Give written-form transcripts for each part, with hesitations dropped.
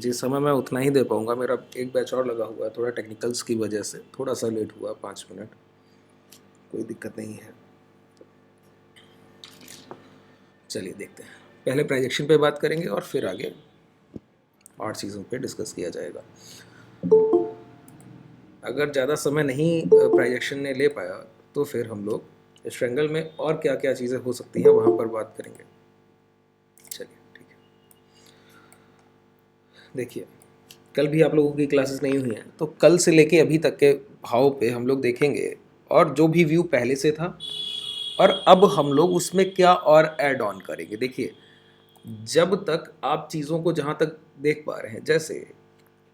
जी, समय मैं उतना ही दे पाऊँगा, मेरा एक बैच और लगा हुआ है, थोड़ा टेक्निकल्स की वजह से थोड़ा सा लेट हुआ 5 मिनट, कोई दिक्कत नहीं है। चलिए देखते हैं, पहले प्रोजेक्शन पे बात करेंगे और फिर आगे और चीज़ों पे डिस्कस किया जाएगा। अगर ज़्यादा समय नहीं प्रोजेक्शन ने ले पाया तो फिर हम लोग इस ट्रायंगल में और क्या क्या चीज़ें हो सकती हैं वहाँ पर बात करेंगे। चलिए ठीक है, देखिए कल भी आप लोगों की क्लासेस नहीं हुई हैं, तो कल से लेके अभी तक के भाव पे हम लोग देखेंगे और जो भी व्यू पहले से था और अब हम लोग उसमें क्या और ऐड ऑन करेंगे। देखिए, जब तक आप चीज़ों को जहाँ तक देख पा रहे हैं, जैसे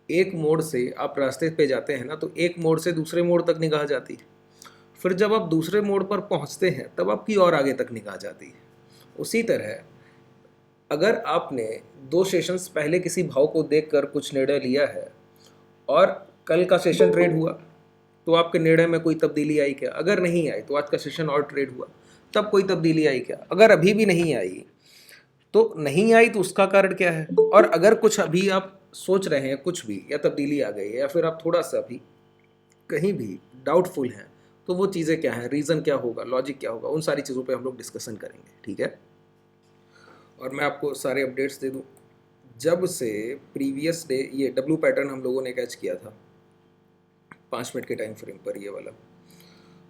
एक मोड़ से आप रास्ते पे जाते हैं ना, तो एक मोड़ से दूसरे मोड़ तक निगाह जाती है। फिर जब आप दूसरे मोड़ पर पहुँचते हैं तब आपकी और आगे तक निगाह जाती है। उसी तरह अगर आपने 2 सेशंस पहले किसी भाव को देखकर कुछ निर्णय लिया है और कल का सेशन ट्रेड हुआ, तो आपके निर्णय में कोई तब्दीली आई क्या? अगर नहीं आई तो आज का सेशन और ट्रेड हुआ, तब कोई तब्दीली आई क्या? अगर अभी भी नहीं आई तो नहीं आई तो उसका कारण क्या है? और अगर कुछ अभी आप सोच रहे हैं कुछ भी या तब्दीली आ गई है या फिर आप थोड़ा-सा भी कहीं भी डाउटफुल हैं, तो वो चीज़ें क्या हैं, रीज़न क्या होगा, लॉजिक क्या होगा, उन सारी चीज़ों पे हम लोग डिस्कशन करेंगे, ठीक है? और मैं आपको सारे अपडेट्स दे दूँ। जब से प्रीवियस डे ये डब्ल्यू पैटर्न हम लोगों ने कैच किया था 5 मिनट के टाइम फ्रेम पर, ये वाला,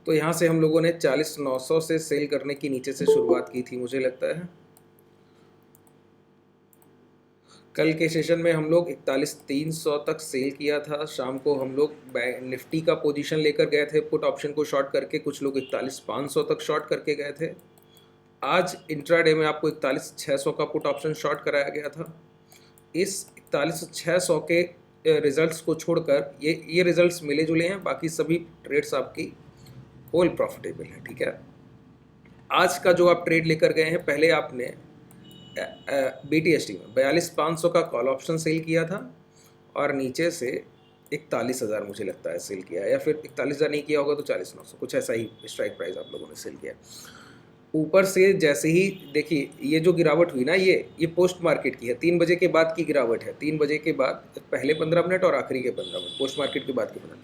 तो यहाँ से हम लोगों ने 40,900 से सेल करने की नीचे से शुरुआत की थी, मुझे लगता है। कल के सेशन में हम लोग 41,300 तक सेल किया था। शाम को हम लोग निफ्टी का पोजीशन लेकर गए थे, पुट ऑप्शन को शॉर्ट करके, कुछ लोग 41,500 तक शॉर्ट करके गए थे। आज इंट्राडे में आपको 41,600 का पुट ऑप्शन शॉर्ट कराया गया था। इस 41,600 के रिजल्ट्स को छोड़कर ये रिजल्ट्स मिले जुले हैं, बाकी सभी ट्रेड्स आपकी होल प्रॉफिटेबल हैं, ठीक है। आज का जो आप ट्रेड लेकर गए हैं, पहले आपने BTST में 42,500 का कॉल ऑप्शन सेल किया था और नीचे से 41,000 मुझे लगता है सेल किया है, या फिर 41,000 नहीं किया होगा तो 40,900, कुछ ऐसा ही स्ट्राइक प्राइस आप लोगों ने सेल किया। ऊपर से जैसे ही देखिए ये जो गिरावट हुई ना, ये पोस्ट मार्केट की है, 3 बजे के बाद की गिरावट है। 3 बजे के बाद पहले 15 मिनट और आखिरी के 15 मिनट, पोस्ट मार्केट के बाद के 15,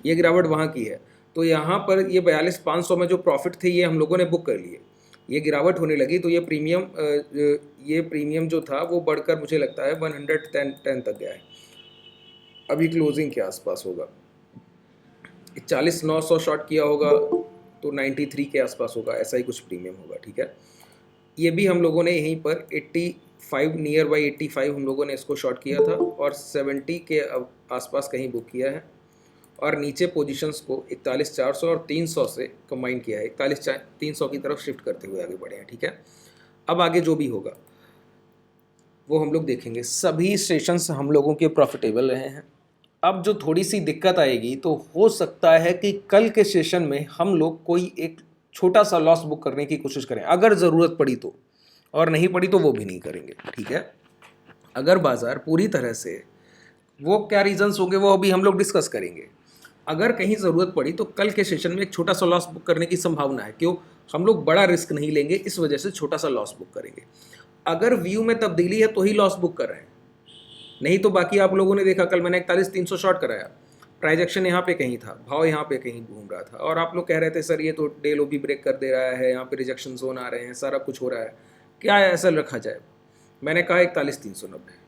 ये गिरावट वहाँ की है। तो यहाँ पर ये 42,500 में जो प्रॉफिट थे ये हम लोगों ने बुक कर लिए। ये गिरावट होने लगी तो ये प्रीमियम जो था वो बढ़कर मुझे लगता है 110 तक गया है, अभी क्लोजिंग के आसपास होगा। 40,900 शॉर्ट किया होगा तो 93 के आसपास होगा, ऐसा ही कुछ प्रीमियम होगा, ठीक है। ये भी हम लोगों ने यहीं पर 85 नियर बाई 85 हम लोगों ने इसको शॉर्ट किया था और 70 के आसपास कहीं बुक किया है और नीचे पोजीशंस को 41,400 और 300 से कंबाइन किया है, 41,300 की तरफ शिफ्ट करते हुए आगे बढ़े हैं, ठीक है। अब आगे जो भी होगा वो हम लोग देखेंगे। सभी सेशंस हम लोगों के प्रॉफिटेबल रहे हैं। अब जो थोड़ी सी दिक्कत आएगी तो हो सकता है कि कल के सेशन में हम लोग कोई एक छोटा सा लॉस बुक करने की कोशिश करें, अगर ज़रूरत पड़ी तो, और नहीं पड़ी तो वो भी नहीं करेंगे, ठीक है। अगर बाज़ार पूरी तरह से, वो क्या रीजंस होंगे वो अभी हम लोग डिस्कस करेंगे। अगर कहीं ज़रूरत पड़ी तो कल के सेशन में एक छोटा सा लॉस बुक करने की संभावना है। क्यों? हम लोग बड़ा रिस्क नहीं लेंगे, इस वजह से छोटा सा लॉस बुक करेंगे। अगर व्यू में तब्दीली है तो ही लॉस बुक कर रहे हैं, नहीं तो बाकी आप लोगों ने देखा कल मैंने 41,300 शॉर्ट कराया, ट्रांजैक्शन यहाँ पे कहीं था, भाव यहाँ पे कहीं घूम रहा था और आप लोग कह रहे थे सर ये तो डे लो भी ब्रेक कर दे रहा है, यहाँ पे रिजेक्शन जोन आ रहे हैं, सारा कुछ हो रहा है, क्या ऐसा रखा जाए। मैंने कहा 41,390,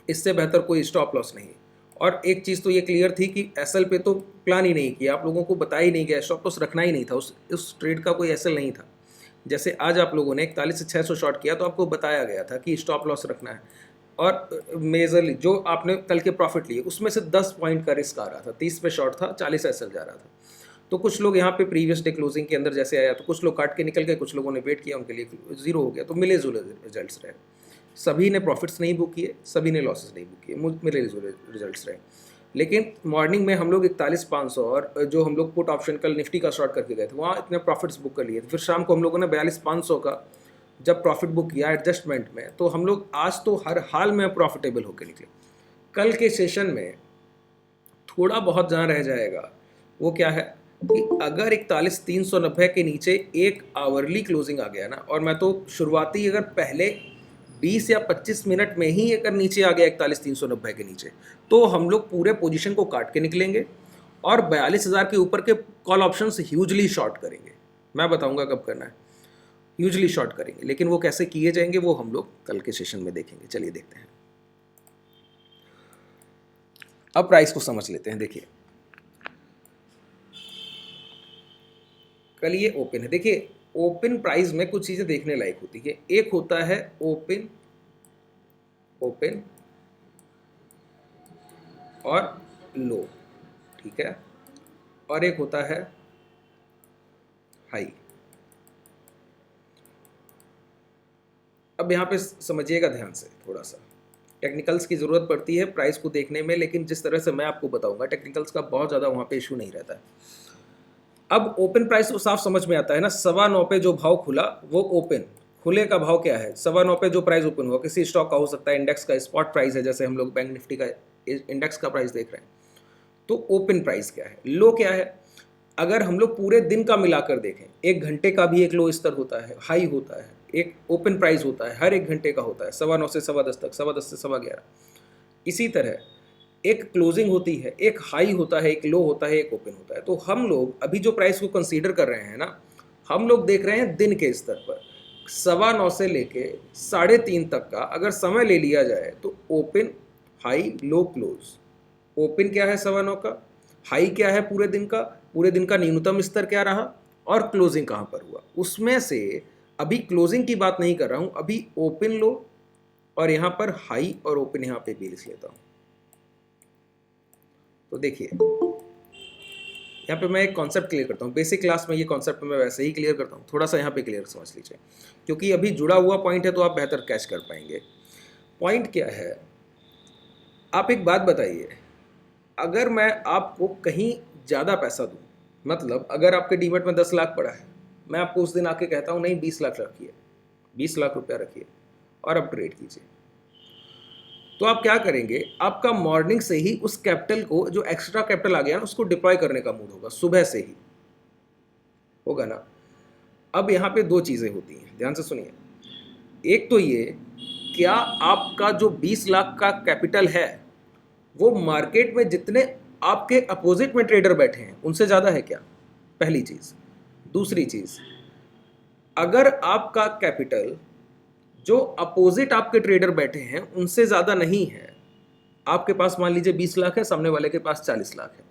इससे बेहतर कोई स्टॉप लॉस नहीं। और एक चीज़ तो ये क्लियर थी कि एसएल पे तो प्लान ही नहीं किया, आप लोगों को बताया ही नहीं गया, स्टॉप लॉस रखना ही नहीं था, उस ट्रेड का कोई एसएल नहीं था। जैसे आज आप लोगों ने 41,600 शॉर्ट किया तो आपको बताया गया था कि स्टॉप लॉस रखना है, और मेजरली जो आपने कल के प्रॉफिट लिए उसमें से 10 पॉइंट का रिस्क आ रहा था, 30 पे शॉर्ट था, 40 एसएल जा रहा था। तो कुछ लोग यहाँ पे प्रीवियस डे क्लोजिंग के अंदर जैसे आया तो कुछ लोग काट के निकल गए, कुछ लोगों ने वेट किया, उनके लिए जीरो हो गया, तो मिले जुले रिजल्ट्स रहे। सभी ने प्रॉफिट्स नहीं बुक किए, सभी ने लॉसेस नहीं बुक किए, मिले जुले रिजल्ट्स रहे। लेकिन मॉर्निंग में हम लोग 41,500 और जो हम लोग पुट ऑप्शन कल निफ्टी का शॉर्ट करके गए थे वहाँ इतने प्रॉफिट्स बुक कर लिए थे। फिर शाम को हम लोगों ने 42,500 का जब प्रॉफिट बुक किया एडजस्टमेंट में, तो हम लोग आज तो हर हाल में प्रॉफिटेबल होकर निकले। कल के सेशन में थोड़ा बहुत जहाँ रह जाएगा वो क्या है कि अगर 41,390 के नीचे एक आवरली क्लोजिंग आ गया ना, और मैं तो शुरुआती अगर पहले 20 या 25 मिनट में ही अगर नीचे आ गया 41,390 के नीचे, तो हम लोग पूरे पोजीशन को काट के निकलेंगे और 42,000 के ऊपर के कॉल ऑप्शंस ह्यूजली शॉर्ट करेंगे। मैं बताऊंगा कब करना है, ह्यूजली शॉर्ट करेंगे, लेकिन वो कैसे किए जाएंगे वो हम लोग कल के सेशन में देखेंगे। चलिए देखते हैं। अब प्राइस को समझ लेते हैं। देखिए कल ये ओपन है। देखिए ओपन प्राइस में कुछ चीजें देखने लायक होती है। एक होता है ओपन और लो, ठीक है, और एक होता है हाई। अब यहाँ पे समझिएगा ध्यान से, थोड़ा सा टेक्निकल्स की ज़रूरत पड़ती है प्राइस को देखने में, लेकिन जिस तरह से मैं आपको बताऊंगा टेक्निकल्स का बहुत ज़्यादा वहाँ पे इशू नहीं रहता है। अब ओपन प्राइस तो साफ समझ में आता है ना, 9:15 पे जो भाव खुला वो ओपन, खुले का भाव क्या है 9:15 पे जो प्राइस ओपन हुआ, किसी स्टॉक का हो सकता है, इंडेक्स का स्पॉट प्राइस है, जैसे हम लोग बैंक निफ्टी का इंडेक्स का प्राइस देख रहे हैं। तो ओपन प्राइस क्या है, लो क्या है। अगर हम लोग पूरे दिन का मिलाकर देखें, 1 घंटे का भी एक लो स्तर होता है, हाई होता है, एक ओपन प्राइस होता है, हर 1 घंटे का होता है, 9:15 से 10:15 तक, 10:15 से 11:15। इसी तरह एक क्लोजिंग होती है, एक हाई होता है, एक लो होता है, एक ओपन होता है। तो हम लोग अभी जो प्राइस को कंसीडर कर रहे हैं ना, हम लोग देख रहे हैं दिन के स्तर पर 9:15 से लेके 3:30 तक का अगर समय ले लिया जाए तो ओपन, हाई, लो, क्लोज। ओपन क्या है 9:15 का, हाई क्या है पूरे दिन का न्यूनतम स्तर क्या रहा, और क्लोजिंग कहाँ पर हुआ। उसमें से अभी क्लोजिंग की बात नहीं कर रहा हूँ, अभी ओपन लो और यहाँ पर हाई और ओपन यहाँ पे भी लिख लेता हूँ। तो देखिए यहाँ पे मैं एक कॉन्सेप्ट क्लियर करता हूँ, बेसिक क्लास में ये कॉन्सेप्ट मैं वैसे ही क्लियर करता हूँ, थोड़ा सा यहाँ पे क्लियर समझ लीजिए, क्योंकि अभी जुड़ा हुआ पॉइंट है तो आप बेहतर कैच कर पाएंगे। पॉइंट क्या है, आप एक बात बताइए, अगर मैं आपको कहीं ज़्यादा पैसा दूँ, मतलब अगर आपके डीमैट में 10 लाख पड़ा है, मैं आपको उस दिन आके कहता हूँ नहीं 20 लाख रखिए, 20 लाख रुपया रखिए और अब ट्रेड कीजिए, तो आप क्या करेंगे, आपका मॉर्निंग से ही उस कैपिटल को, जो एक्स्ट्रा कैपिटल आ गया ना, उसको डिप्लॉय करने का मूड होगा, सुबह से ही होगा ना। अब यहाँ पे 2 चीज़ें होती हैं, ध्यान से सुनिए। एक तो ये, क्या आपका जो 20 लाख का कैपिटल है वो मार्केट में जितने आपके अपोजिट में ट्रेडर बैठे हैं उनसे ज़्यादा है क्या, पहली चीज़। दूसरी चीज़, अगर आपका कैपिटल जो अपोजिट आपके ट्रेडर बैठे हैं उनसे ज़्यादा नहीं है, आपके पास मान लीजिए 20 लाख है, सामने वाले के पास 40 लाख है।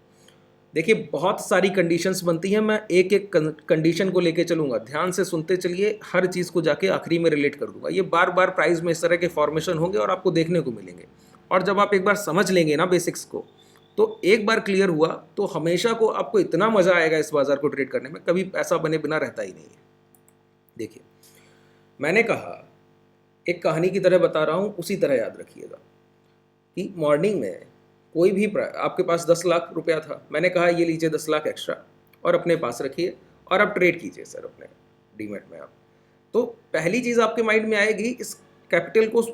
देखिए बहुत सारी कंडीशंस बनती हैं, मैं एक एक कंडीशन को लेके चलूंगा, ध्यान से सुनते चलिए, हर चीज़ को जाके आखिरी में रिलेट कर दूंगा। ये बार बार प्राइस में इस तरह के फॉर्मेशन होंगे और आपको देखने को मिलेंगे, और जब आप एक बार समझ लेंगे ना बेसिक्स को, तो एक बार क्लियर हुआ तो हमेशा को आपको इतना मज़ा आएगा इस बाजार को ट्रेड करने में, कभी पैसा बने बिना रहता ही नहीं है। देखिए मैंने कहा, एक कहानी की तरह बता रहा हूँ, उसी तरह याद रखिएगा कि मॉर्निंग में कोई भी आपके पास 10 लाख रुपया था, मैंने कहा ये लीजिए 10 लाख एक्स्ट्रा और अपने पास रखिए और अब ट्रेड कीजिए सर अपने डीमैट में आप। तो पहली चीज़ आपके माइंड में आएगी, इस कैपिटल को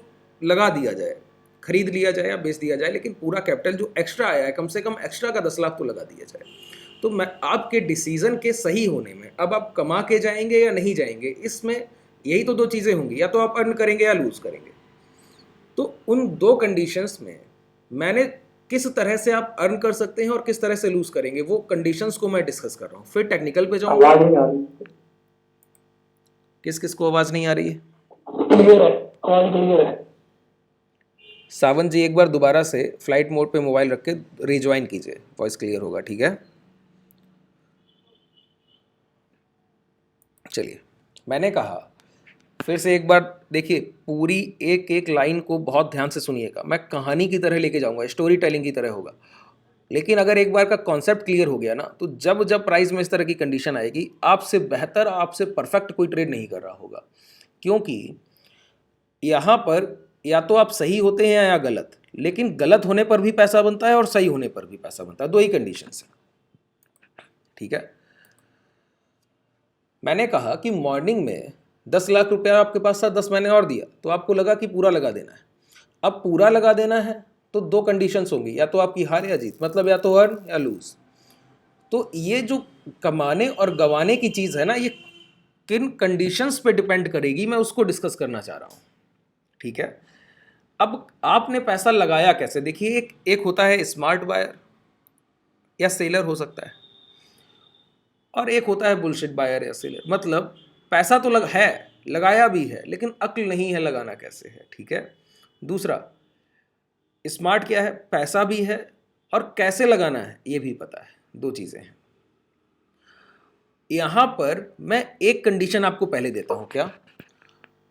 लगा दिया जाए, खरीद लिया जाए या बेच दिया जाए, लेकिन पूरा कैपिटल जो एक्स्ट्रा आया है, कम से कम एक्स्ट्रा का 10 लाख तो लगा दिया जाए। तो मैं आपके डिसीजन के सही होने में, अब आप कमा के जाएंगे या नहीं जाएंगे, इसमें यही तो 2 चीज़ें होंगी, या तो आप अर्न करेंगे या लूज़ करेंगे। तो उन 2 कंडीशंस में मैंने किस तरह से आप अर्न कर सकते हैं और किस तरह से लूज करेंगे, वो कंडीशंस को मैं डिस्कस कर रहा हूँ। फिर टेक्निकल पे जाऊंगा। आवाज नहीं आ रही, किस किस को आवाज नहीं आ रही है? क्लियर है, आवाज क्लियर है। सावन जी एक बार दोबारा से फ्लाइट मोड पे मोबाइल रख के रिज्वाइन कीजिए, वॉइस क्लियर होगा, ठीक है। चलिए मैंने कहा फिर से एक बार देखिए, पूरी एक एक लाइन को बहुत ध्यान से सुनिएगा, मैं कहानी की तरह लेके जाऊंगा, स्टोरी टेलिंग की तरह होगा। लेकिन अगर एक बार का कॉन्सेप्ट क्लियर हो गया ना, तो जब जब प्राइस में इस तरह की कंडीशन आएगी, आपसे बेहतर, आपसे परफेक्ट कोई ट्रेड नहीं कर रहा होगा, क्योंकि यहाँ पर या तो आप सही होते हैं या गलत, लेकिन गलत होने पर भी पैसा बनता है और सही होने पर भी पैसा बनता है, 2 ही कंडीशन है, ठीक है। मैंने कहा कि मॉर्निंग में 10 लाख रुपया आपके पास था, 10 मैंने और दिया, तो आपको लगा कि पूरा लगा देना है। अब पूरा लगा देना है तो 2 कंडीशंस होंगी, या तो आपकी हार या जीत, मतलब या तो अर्न या लूज। तो ये जो कमाने और गंवाने की चीज़ है ना, ये किन कंडीशंस पे डिपेंड करेगी, मैं उसको डिस्कस करना चाह रहा हूँ, ठीक है। अब आपने पैसा लगाया कैसे? देखिए, एक होता है स्मार्ट बायर या सेलर हो सकता है, और एक होता है बुलशिट बायर या सेलर। मतलब पैसा तो लगाया भी है, लेकिन अक्ल नहीं है लगाना कैसे है, ठीक है। दूसरा, स्मार्ट क्या है? पैसा भी है और कैसे लगाना है ये भी पता है, दो चीजें हैं। यहां पर मैं एक कंडीशन आपको पहले देता हूं, क्या?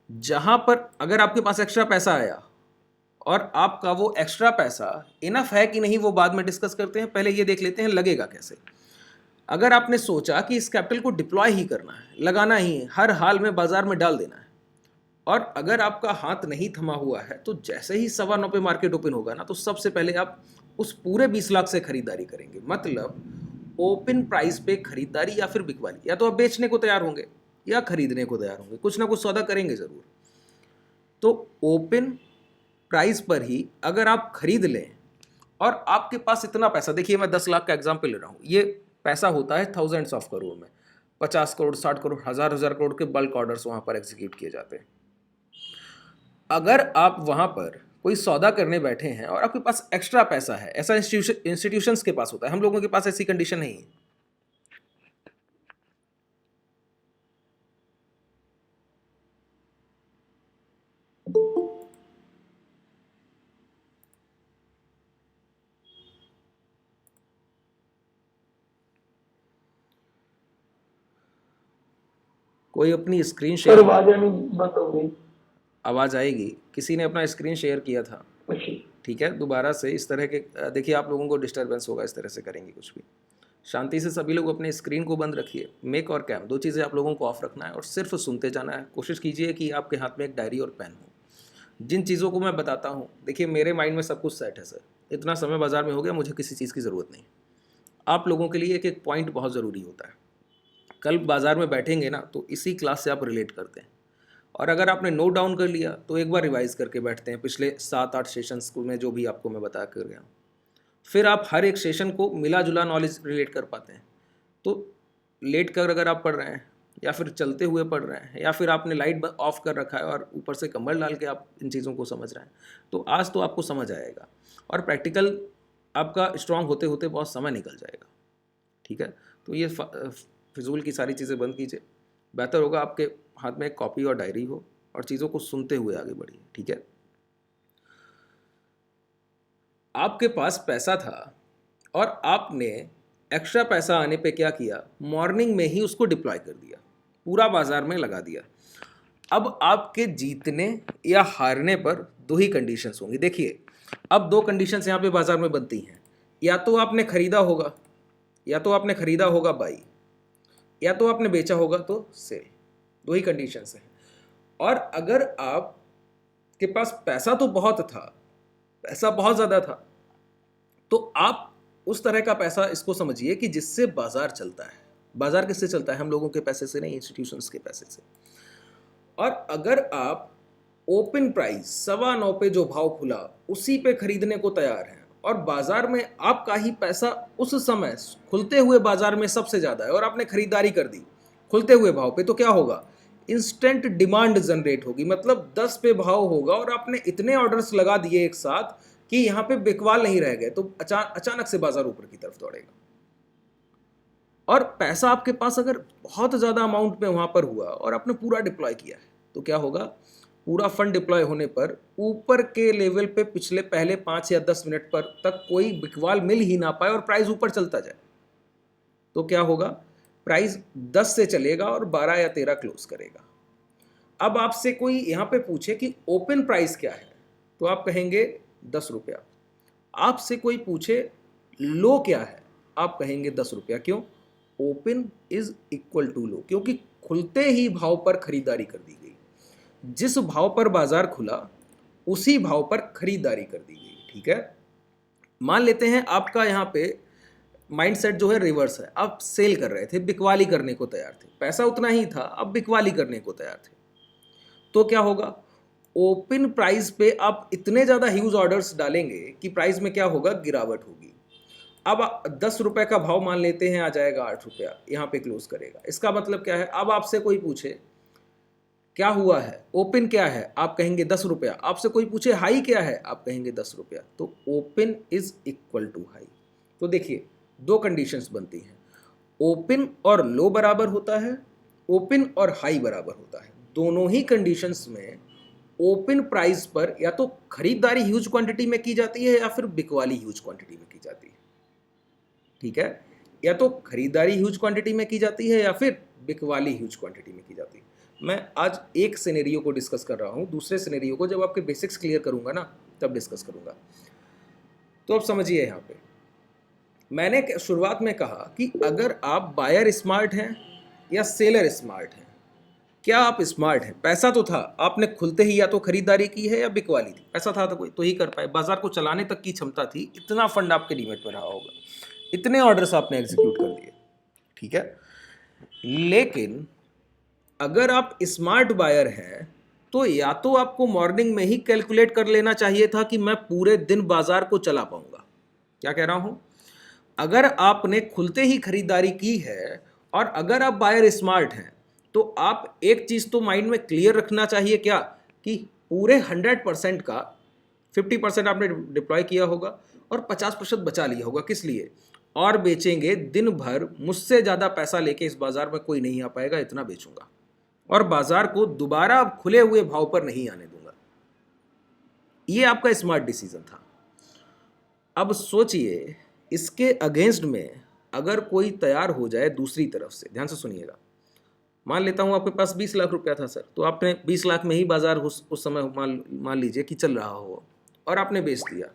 जहां पर अगर आपके पास एक्स्ट्रा पैसा आया और आपका वो एक्स्ट्रा पैसा इनफ है कि नहीं, वो बाद में डिस्कस करते हैं, पहले ये देख लेते हैं लगेगा कैसे। अगर आपने सोचा कि इस कैपिटल को डिप्लॉय ही करना है, लगाना ही है, हर हाल में बाजार में डाल देना है, और अगर आपका हाथ नहीं थमा हुआ है, तो जैसे ही 9:15 पे मार्केट ओपन होगा ना, तो सबसे पहले आप उस पूरे 20 लाख से खरीदारी करेंगे। मतलब ओपन प्राइस पे खरीदारी या फिर बिकवाली, या तो आप बेचने को तैयार होंगे या खरीदने को तैयार होंगे, कुछ ना कुछ सौदा करेंगे जरूर। तो ओपन प्राइस पर ही अगर आप खरीद लें और आपके पास इतना पैसा, देखिए मैं 10 लाख का एग्जाम्पल ले रहा हूँ, ये पैसा होता है थाउजेंड्स ऑफ करोड़ में, 50 करोड़, 60 करोड़, हजार करोड़ के बल्क ऑर्डर्स वहां पर एग्जीक्यूट किए जाते हैं। अगर आप वहां पर कोई सौदा करने बैठे हैं और आपके पास एक्स्ट्रा पैसा है, ऐसा इंस्टीट्यूशंस के पास होता है, हम लोगों के पास ऐसी कंडीशन नहीं है। कोई अपनी स्क्रीन शेयर, बंद हो गई। आवाज आएगी, किसी ने अपना स्क्रीन शेयर किया था, ठीक है। दोबारा से इस तरह के देखिए, आप लोगों को डिस्टर्बेंस होगा, इस तरह से करेंगे कुछ भी। शांति से सभी लोग अपने स्क्रीन को बंद रखिए, मेक और कैम, दो चीज़ें आप लोगों को ऑफ रखना है और सिर्फ सुनते जाना है। कोशिश कीजिए कि आपके हाथ में एक डायरी और पेन हो। जिन चीज़ों को मैं बताता हूँ, देखिए मेरे माइंड में सब कुछ सेट है सर, इतना समय बाजार में हो गया, मुझे किसी चीज़ की ज़रूरत नहीं। आप लोगों के लिए एक एक पॉइंट बहुत ज़रूरी होता है। कल बाजार में बैठेंगे ना, तो इसी क्लास से आप रिलेट करते हैं, और अगर आपने नोट डाउन कर लिया तो एक बार रिवाइज करके बैठते हैं पिछले 7-8 सेशंस में जो भी आपको मैं बता कर गया, फिर आप हर एक सेशन को मिला जुला नॉलेज रिलेट कर पाते हैं। तो लेट कर अगर आप पढ़ रहे हैं, या फिर चलते हुए पढ़ रहे हैं, या फिर आपने लाइट ऑफ कर रखा है और ऊपर से कंबल डाल के आप इन चीज़ों को समझ रहे हैं, तो आज तो आपको समझ आएगा, और प्रैक्टिकल आपका स्ट्रांग होते होते बहुत समय निकल जाएगा, ठीक है। तो ये फिजूल की सारी चीज़ें बंद कीजिए। बेहतर होगा आपके हाथ में एक कॉपी और डायरी हो और चीज़ों को सुनते हुए आगे बढ़िए, ठीक है। आपके पास पैसा था और आपने एक्स्ट्रा पैसा आने पे क्या किया, मॉर्निंग में ही उसको डिप्लॉय कर दिया, पूरा बाजार में लगा दिया। अब आपके जीतने या हारने पर दो ही कंडीशंस होंगी। देखिए, अब दो कंडीशंस यहाँ पे बाजार में बनती हैं, या तो आपने खरीदा होगा, या तो आपने खरीदा होगा बाई, या तो आपने बेचा होगा तो सेल। दो ही कंडीशंस हैं। और अगर आपके पास पैसा तो बहुत था, पैसा बहुत ज़्यादा था, तो आप उस तरह का पैसा इसको समझिए कि जिससे बाजार चलता है। बाजार किससे चलता है? हम लोगों के पैसे से नहीं, इंस्टीट्यूशंस के पैसे से। और अगर आप ओपन प्राइस 9:15 पे जो भाव खुला उसी पे खरीदने को तैयार हैं, और बाजार में आपका ही पैसा उस समय खुलते हुए बाजार में सबसे ज़्यादा है और आपने खरीदारी कर दी खुलते हुए भाव पे, तो क्या होगा? इंस्टेंट डिमांड जनरेट होगी। मतलब 10 पे भाव होगा और आपने इतने ऑर्डर्स लगा दिए एक साथ कि यहाँ पे बिकवाल नहीं रह गए, तो अचानक से बाजार ऊपर की तरफ दौड़ेगा। और पैसा आपके पास अगर बहुत ज़्यादा अमाउंट में वहाँ पर हुआ और आपने पूरा डिप्लॉय किया है, तो क्या होगा? पूरा फंड डिप्लॉय होने पर ऊपर के लेवल पे पिछले पहले 5 या 10 मिनट पर तक कोई बिकवाल मिल ही ना पाए और प्राइस ऊपर चलता जाए, तो क्या होगा? प्राइस 10 से चलेगा और 12 या 13 क्लोज करेगा। अब आपसे कोई यहाँ पे पूछे कि ओपन प्राइस क्या है, तो आप कहेंगे 10 रुपया। आपसे कोई पूछे लो क्या है, आप कहेंगे 10 रुपया। क्यों? ओपन इज इक्वल टू लो, क्योंकि खुलते ही भाव पर खरीदारी कर दी गई। जिस भाव पर बाजार खुला उसी भाव पर खरीदारी कर दी गई, ठीक है। मान लेते हैं आपका यहाँ पे माइंडसेट जो है रिवर्स है, आप सेल कर रहे थे, बिकवाली करने को तैयार थे, पैसा उतना ही था, अब बिकवाली करने को तैयार थे, तो क्या होगा? ओपन प्राइस पे आप इतने ज़्यादा ह्यूज ऑर्डर्स डालेंगे कि प्राइस में क्या होगा? गिरावट होगी। अब 10 रुपए का भाव मान लेते हैं, आ जाएगा 8 रुपया, यहाँ पे क्लोज करेगा। इसका मतलब क्या है? अब आपसे कोई पूछे क्या हुआ है, ओपन क्या है, आप कहेंगे 10 रुपया। आपसे कोई पूछे हाई क्या है, आप कहेंगे 10 रुपया। तो open is equal to high. तो देखिए दो कंडीशंस बनती हैं, ओपन और लो बराबर होता है, ओपन और हाई बराबर होता है। दोनों ही कंडीशंस में ओपन प्राइस पर या तो खरीदारी ह्यूज क्वांटिटी में की जाती है या फिर बिकवाली ह्यूज क्वांटिटी में की जाती है। ठीक है, या तो खरीदारी ह्यूज क्वांटिटी में की जाती है या फिर बिकवाली ह्यूज क्वांटिटी में की जाती है। मैं आज एक सिनेरियो को डिस्कस कर रहा हूँ, दूसरे सिनेरियो को जब आपके बेसिक्स क्लियर करूंगा ना तब डिस्कस करूंगा। तो अब समझिए, यहाँ पे मैंने शुरुआत में कहा कि अगर आप बायर स्मार्ट हैं या सेलर स्मार्ट हैं, क्या आप स्मार्ट हैं? पैसा तो था, आपने खुलते ही या तो खरीदारी की है या बिकवाली थी। पैसा था तो कोई तो ही कर पाए, बाजार को चलाने तक की क्षमता थी, इतना फंड आपके डीमेट में रहा होगा, इतने ऑर्डर्स आपने एग्जीक्यूट कर दिए। ठीक है, लेकिन अगर आप स्मार्ट बायर हैं तो या तो आपको मॉर्निंग में ही कैलकुलेट कर लेना चाहिए था कि मैं पूरे दिन बाजार को चला पाऊंगा। क्या कह रहा हूं? अगर आपने खुलते ही खरीदारी की है और अगर आप बायर स्मार्ट हैं तो आप एक चीज तो माइंड में क्लियर रखना चाहिए, क्या कि पूरे 100% का 50% आपने डिप्लॉय किया होगा और 50% बचा लिया होगा। किस लिए? और बेचेंगे दिन भर, मुझसे ज्यादा पैसा लेके इस बाजार में कोई नहीं आ पाएगा, इतना बेचूंगा और बाजार को दोबारा अब खुले हुए भाव पर नहीं आने दूंगा। ये आपका स्मार्ट डिसीजन था। अब सोचिए इसके अगेंस्ट में अगर कोई तैयार हो जाए दूसरी तरफ से, ध्यान से सुनिएगा। मान लेता हूं आपके पास 20 लाख रुपया था सर, तो आपने 20 लाख में ही बाजार उस समय मान लीजिए कि चल रहा हो और आपने बेच दिया,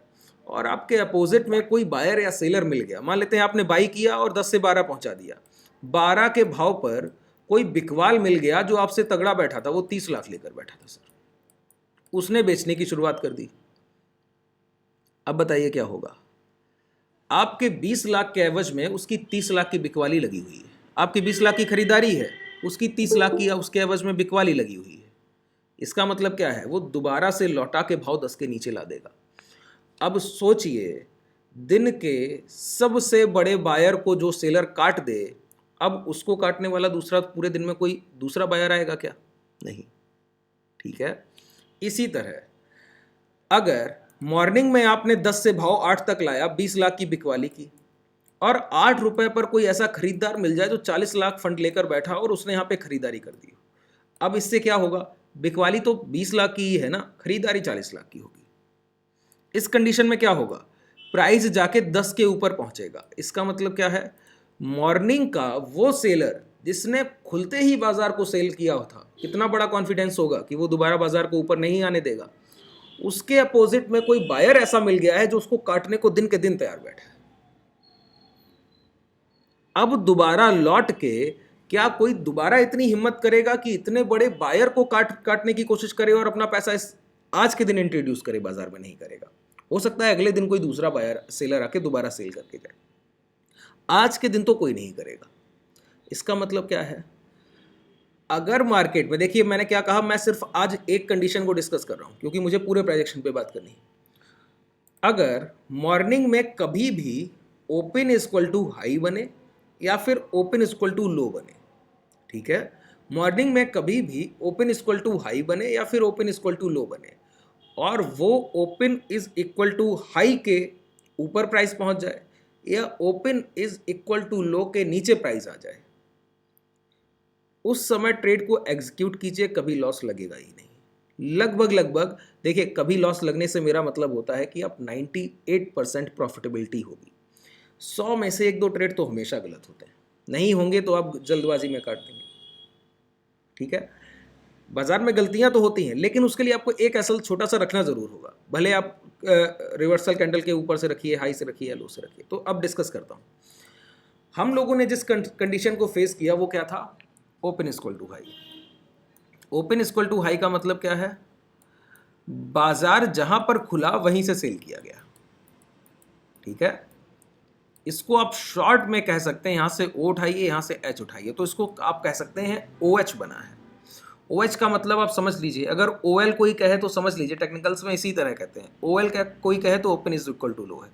और आपके अपोजिट में कोई बायर या सेलर मिल गया। मान लेते हैं आपने बाई किया और 10 से 12 पहुंचा दिया, 12 के भाव पर कोई बिकवाल मिल गया जो आपसे तगड़ा बैठा था, वो 30 लाख लेकर बैठा था सर, उसने बेचने की शुरुआत कर दी। अब बताइए क्या होगा? आपके 20 लाख के एवज में उसकी 30 लाख की बिकवाली लगी हुई है। आपकी 20 लाख की खरीदारी है, उसकी 30 लाख की उसके एवज में बिकवाली लगी हुई है। इसका मतलब क्या है? वो दोबारा से लौटा के भाव 10 के नीचे ला देगा। अब सोचिए, दिन के सबसे बड़े बायर को जो सेलर काट दे, अब उसको काटने वाला दूसरा, पूरे दिन में कोई दूसरा बायर आएगा क्या? नहीं। ठीक है, इसी तरह अगर मॉर्निंग में आपने 10 से भाव 8 तक लाया, 20 लाख की बिकवाली की, और 8 रुपए पर कोई ऐसा खरीदार मिल जाए जो 40 लाख फंड लेकर बैठा और उसने यहां पे खरीदारी कर दी, अब इससे क्या होगा? बिकवाली तो 20 लाख की ही है ना, खरीदारी 40 लाख की होगी। इस कंडीशन में क्या होगा? प्राइस जाके 10 के ऊपर पहुंचेगा। इसका मतलब क्या है? मॉर्निंग का वो सेलर जिसने खुलते ही बाजार को सेल किया था, कितना बड़ा कॉन्फिडेंस होगा कि वो दोबारा बाजार को ऊपर नहीं आने देगा। उसके अपोजिट में कोई बायर ऐसा मिल गया है जो उसको काटने को दिन के दिन तैयार बैठा है। अब दोबारा लौट के क्या कोई दोबारा इतनी हिम्मत करेगा कि इतने बड़े बायर को काटने की कोशिश करे और अपना पैसा इस आज के दिन इंट्रोड्यूस करे बाजार में? नहीं करेगा। हो सकता है अगले दिन कोई दूसरा बायर सेलर आके दोबारा सेल करके जाए, आज के दिन तो कोई नहीं करेगा। इसका मतलब क्या है? अगर मार्केट में, देखिए मैंने क्या कहा, मैं सिर्फ आज एक कंडीशन को डिस्कस कर रहा हूं क्योंकि मुझे पूरे प्रोजेक्शन पे बात करनी है। अगर मॉर्निंग में कभी भी ओपन इक्वल टू हाई बने या फिर ओपन इक्वल टू लो बने, ठीक है, मॉर्निंग में कभी भी ओपन इक्वल टू हाई बने या फिर ओपन इक्वल टू लो बने और वो open is equal to high के ऊपर प्राइस पहुंच जाए या open is equal to low के नीचे प्राइस आ जाए, उस समय ट्रेड को एग्जीक्यूट कीजिए, कभी लॉस लगेगा ही नहीं। लगभग देखिए, कभी लॉस लगने से मेरा मतलब होता है कि आप 98% प्रॉफिटेबिलिटी होगी। 100 में से 1-2 ट्रेड तो हमेशा गलत होते हैं, नहीं होंगे तो आप जल्दबाजी में काट देंगे। ठीक है, बाजार में गलतियां तो होती हैं, लेकिन उसके लिए आपको एक एसएल छोटा सा रखना जरूर होगा, भले आप रिवर्सल कैंडल के ऊपर से रखिए, हाई से रखिए या लो से रखिए। तो अब डिस्कस करता हूं, हम लोगों ने जिस कंडीशन को फेस किया वो क्या था? Open equal to high. Open equal to high का मतलब क्या है? बाजार जहां पर खुला वहीं से सेल किया गया। ठीक है, इसको आप शॉर्ट में कह सकते हैं, यहां से ओ उठाइए, यहां से एच उठाइए, तो इसको आप कह सकते हैं ओ एच बना है। ओ एच का मतलब आप समझ लीजिए, अगर ओ एल कोई कहे तो समझ लीजिए, टेक्निकल्स में इसी तरह कहते हैं। ओ एल कोई कहे तो ओपन इज इक्वल टू लो है,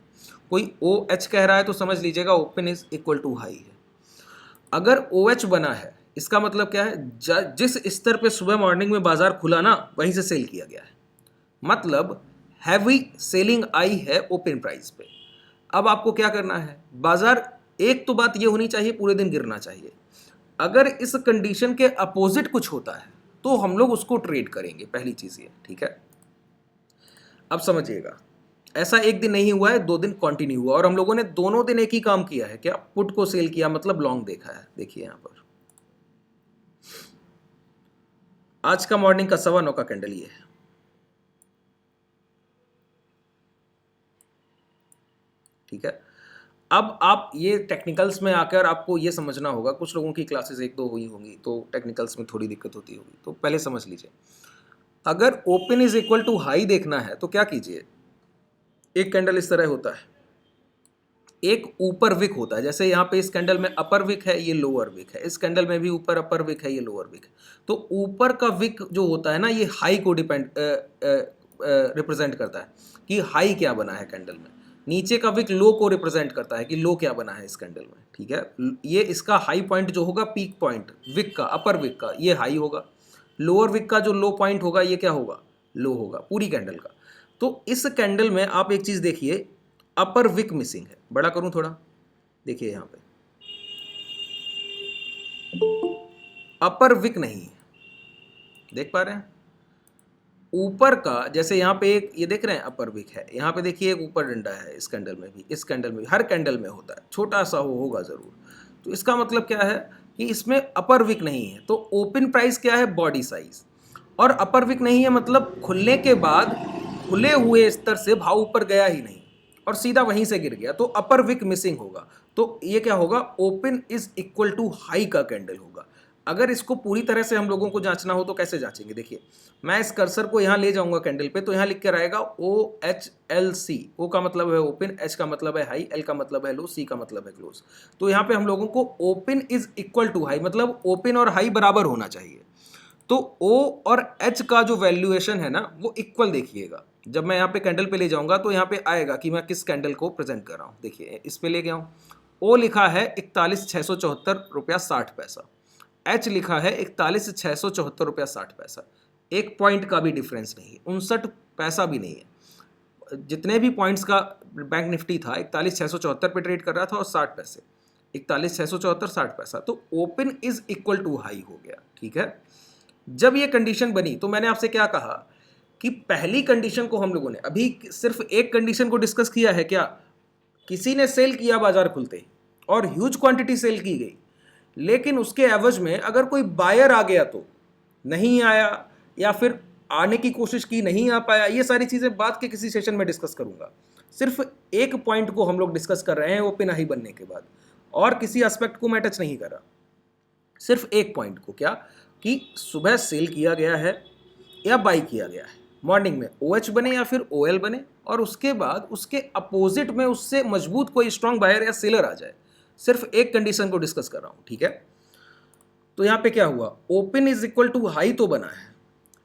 कोई ओ एच कह रहा है तो समझ लीजिएगा open is equal to high है। अगर ओ एच बना है इसका मतलब क्या है, जिस स्तर पे सुबह मॉर्निंग में बाजार खुला ना वहीं से सेल किया गया है, मतलब हैवी सेलिंग आई है ओपन प्राइस पे। अब आपको क्या करना है, बाजार, एक तो बात ये होनी चाहिए पूरे दिन गिरना चाहिए, अगर इस कंडीशन के अपोजिट कुछ होता है तो हम लोग उसको ट्रेड करेंगे, पहली चीज ये, ठीक है। अब समझिएगा, ऐसा एक दिन नहीं हुआ है, 2 दिन कंटिन्यू हुआ और हम लोगों ने दोनों दिन एक ही काम किया है, क्या, पुट को सेल किया, मतलब लॉन्ग देखा है। देखिए यहां पर आज का मॉर्निंग का 9:15 का कैंडल ये है, ठीक है। अब आप ये टेक्निकल्स में आकर आपको ये समझना होगा, कुछ लोगों की क्लासेस 1-2 हुई होंगी तो टेक्निकल्स में थोड़ी दिक्कत होती होगी, तो पहले समझ लीजिए। अगर open is equal to high देखना है तो क्या कीजिए, एक कैंडल इस तरह होता है, एक ऊपर विक होता है, जैसे यहाँ पे इस कैंडल में अपर विक है, ये लोअर विक है, इस कैंडल में भी ऊपर अपर विक है, ये लोअर विक है। तो ऊपर का विक जो होता है ना, ये हाई को रिप्रेजेंट करता है कि हाई क्या बना है कैंडल में, नीचे का विक लो को रिप्रेजेंट करता है कि लो क्या बना है इस कैंडल में, ठीक है। ये इसका हाई पॉइंट जो होगा, पीक पॉइंट विक का, अपर विक का, ये हाई होगा, लोअर विक का जो लो पॉइंट होगा ये क्या होगा, लो होगा पूरी कैंडल का। तो इस कैंडल में आप एक चीज देखिए, अपर विक मिसिंग है, बड़ा करूं थोड़ा, देखिए यहां पे अपर विक नहीं है, देख पा रहे हैं, ऊपर का, जैसे यहाँ पे एक ये देख रहे हैं अपर विक है, यहाँ पे देखिए एक ऊपर डंडा है, इस कैंडल में भी, इस कैंडल में भी, हर कैंडल में होता है, छोटा सा होगा जरूर। तो इसका मतलब क्या है कि इसमें अपर विक नहीं है, तो ओपन प्राइस क्या है, बॉडी साइज, और अपर विक नहीं है मतलब खुलने के बाद खुले हुए स्तर से भाव ऊपर गया ही नहीं और सीधा वहीं से गिर गया, तो अपर विक मिसिंग होगा। तो ये क्या होगा, open is equal to high का कैंडल होगा। अगर इसको पूरी तरह से हम लोगों को जांचना हो तो कैसे जांचेंगे, देखिए मैं इस कर्सर को यहाँ ले जाऊंगा कैंडल पे, तो यहाँ लिख कर आएगा OHLC, O का मतलब है ओपन, H का मतलब है हाई, L का मतलब है लो, C का मतलब है क्लोज। तो यहाँ पे हम लोगों को open is equal to high, मतलब ओपन और हाई बराबर होना चाहिए। तो O और H का जो वैल्यूएशन है ना वो इक्वल देखिएगा, जब मैं यहाँ पे कैंडल पे ले जाऊंगा तो यहाँ पे आएगा कि मैं किस कैंडल को प्रेजेंट कर रहा हूँ। देखिए इस पे ले गया हूँ, O लिखा है 41,674 रुपया 60 पैसा, H लिखा है 41,674 रुपया 60 पैसा, एक पॉइंट का भी डिफरेंस नहीं है, 59 पैसा भी नहीं है। जितने भी पॉइंट्स का बैंक निफ्टी था 41,674 पे ट्रेड कर रहा था और 60 पैसे, 41,674 60 पैसा, तो open is equal to high हो गया, ठीक है। जब ये कंडीशन बनी तो मैंने आपसे क्या कहा कि पहली कंडीशन को हम लोगों ने अभी सिर्फ एक कंडीशन को डिस्कस किया है, क्या, किसी ने सेल किया बाजार खुलते ही और ह्यूज क्वांटिटी सेल की गई, लेकिन उसके एवज में अगर कोई बायर आ गया तो नहीं आया, या फिर आने की कोशिश की नहीं आ पाया, ये सारी चीजें बाद के किसी सेशन में डिस्कस करूंगा। सिर्फ एक पॉइंट को हम लोग डिस्कस कर रहे हैं ओपन हाई बनने के बाद, और किसी एस्पेक्ट को मैं टच नहीं कर रहा, सिर्फ एक पॉइंट को, क्या, कि सुबह सेल किया गया है या बाई किया गया है, मॉर्निंग में OH बने या फिर OL बने, और उसके बाद उसके अपोजिट में उससे मजबूत कोई स्ट्रांग बायर या सेलर आ जाए, सिर्फ एक कंडीशन को डिस्कस कर रहा हूं, ठीक है। तो यहां पे क्या हुआ, open is equal to high तो बना है,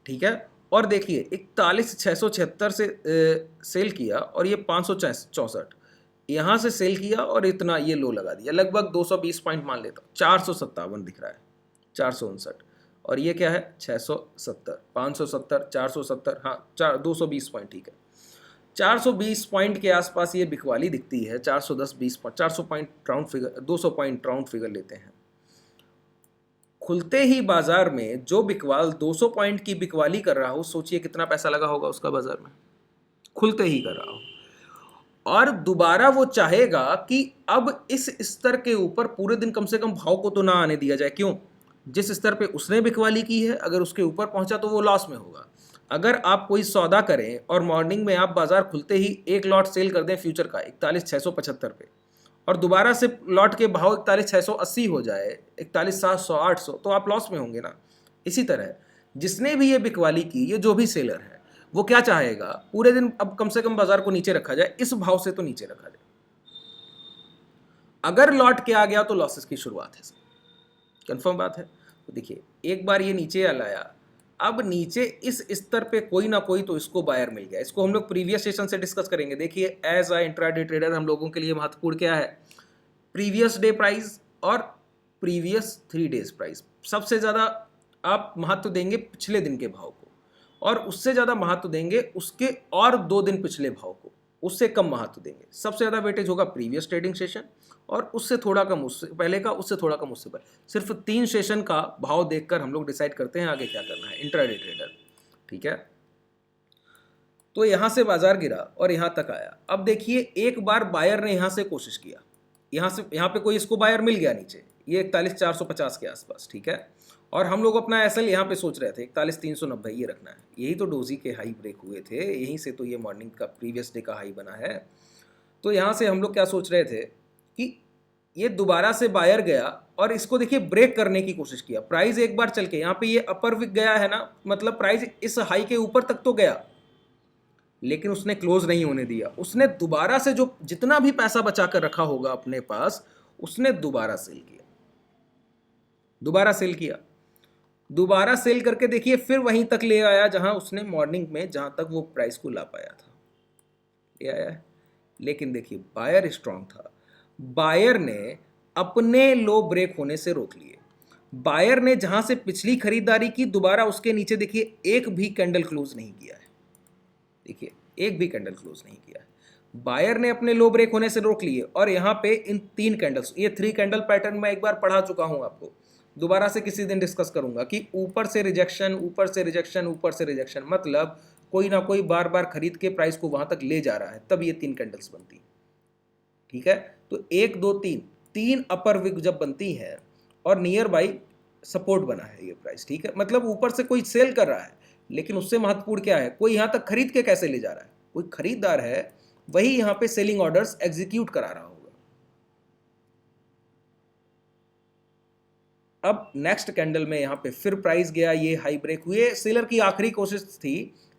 ठीक है, और देखिए 41,676 से सेल किया और ये 564 यहां से सेल किया और इतना ये लो लगा दिया, लगभग 220 पॉइंट मान लेता हूं, 457 दिख रहा है, 459, और ये क्या है 670, 570, 470, हाँ 220 पॉइंट, ठीक है, 420 पॉइंट के आसपास ये बिकवाली दिखती है, 410 20 400 point round figure, 200 point round figure लेते हैं। खुलते ही बाजार में जो बिकवाल 200 पॉइंट की बिकवाली कर रहा हो, सोचिए कितना पैसा लगा होगा उसका बाजार में, खुलते ही कर रहा हो, और दोबारा वो चाहेगा कि अब इस स्तर के ऊपर पूरे दिन कम से कम भाव को तो ना आने दिया जाए, क्यों, जिस स्तर पे उसने बिकवाली की है अगर उसके ऊपर पहुंचा तो वो लॉस में होगा। अगर आप कोई सौदा करें और मॉर्निंग में आप बाजार खुलते ही एक लॉट सेल कर दें फ्यूचर का 41,675 पे, और दोबारा से लॉट के भाव 41,680 हो जाए, 41,700 800, तो आप लॉस में होंगे ना। इसी तरह जिसने भी ये बिकवाली की, ये जो भी सेलर है, वो क्या चाहेगा, पूरे दिन अब कम से कम बाजार को नीचे रखा जाए, इस भाव से तो नीचे रखा जाए। अगर लॉट के आ गया तो लॉसेस की शुरुआत है, कंफर्म बात है। तो देखिए एक बार ये नीचे लाया, अब नीचे इस स्तर पे कोई ना कोई तो इसको बायर मिल गया, इसको हम लोग प्रीवियस सेशन से डिस्कस करेंगे। देखिए एज अ इंट्राडे ट्रेडर हम लोगों के लिए महत्वपूर्ण क्या है, प्रीवियस डे प्राइस और प्रीवियस 3 डेज प्राइस, सबसे ज़्यादा आप महत्व देंगे पिछले दिन के भाव को, और उससे ज़्यादा महत्व देंगे उसके और 2 दिन पिछले भाव को, उससे कम महत्व देंगे। सबसे ज़्यादा वेटेज होगा प्रीवियस ट्रेडिंग सेशन, और उससे थोड़ा कम उससे पहले का, उससे थोड़ा कम उससे पहले। सिर्फ 3 सेशन का भाव देखकर हम लोग डिसाइड करते हैं आगे क्या करना है, इंट्राडे ट्रेडर। ठीक है, तो यहाँ से बाजार गिरा और यहाँ तक आया। अब देखिए एक बार बायर ने यहाँ से कोशिश किया, यहाँ पे कोई इसको बायर मिल गया नीचे, ये 41,450 के आसपास। ठीक है, और हम लोग अपना एसएल यहाँ पे सोच रहे थे 41,390 ये रखना है। यही तो डोजी के हाई ब्रेक हुए थे, यहीं से तो ये मॉर्निंग का प्रीवियस डे का हाई बना है। तो यहाँ से हम लोग क्या सोच रहे थे कि ये दोबारा से बायर गया और इसको देखिए ब्रेक करने की कोशिश किया। प्राइस एक बार चल के यहाँ पे ये अपर विक गया है ना, मतलब प्राइस इस हाई के ऊपर तक तो गया, लेकिन उसने क्लोज नहीं होने दिया। उसने दोबारा से जो जितना भी पैसा बचा कर रखा होगा अपने पास, उसने दोबारा सेल किया, दोबारा सेल किया, दोबारा सेल करके देखिए फिर वहीं तक ले आया जहां उसने मॉर्निंग में, जहां तक वो प्राइस को ला पाया था, ले आया। लेकिन देखिए बायर स्ट्रांग था, बायर ने अपने लो ब्रेक होने से रोक लिए। बायर ने जहां से पिछली खरीदारी की, दोबारा उसके नीचे देखिए एक भी कैंडल क्लोज नहीं किया है। देखिए एक भी कैंडल क्लोज नहीं किया है। बायर ने अपने लो ब्रेक होने से रोक लिए, और यहाँ पे इन 3 कैंडल्स, ये 3 कैंडल पैटर्न मैं एक बार पढ़ा चुका हूं आपको, दोबारा से किसी दिन डिस्कस करूंगा कि ऊपर से रिजेक्शन, ऊपर से रिजेक्शन, ऊपर से रिजेक्शन, मतलब कोई ना कोई बार बार खरीद के प्राइस को वहां तक ले जा रहा है, तब ये 3 कैंडल्स बनती। ठीक है, तो 1 2 3 अपर विक जब बनती है और नियर बाई सपोर्ट बना है ये प्राइस। ठीक है, मतलब ऊपर से कोई सेल कर रहा है, लेकिन उससे महत्वपूर्ण क्या है, कोई यहां तक खरीद के कैसे ले जा रहा है, कोई खरीदार है वही यहां पे सेलिंग ऑर्डर्स एग्जीक्यूट करा रहा होगा। अब नेक्स्ट कैंडल में यहां पे फिर प्राइस गया, ये हाई ब्रेक हुए। सेलर की आखिरी कोशिश थी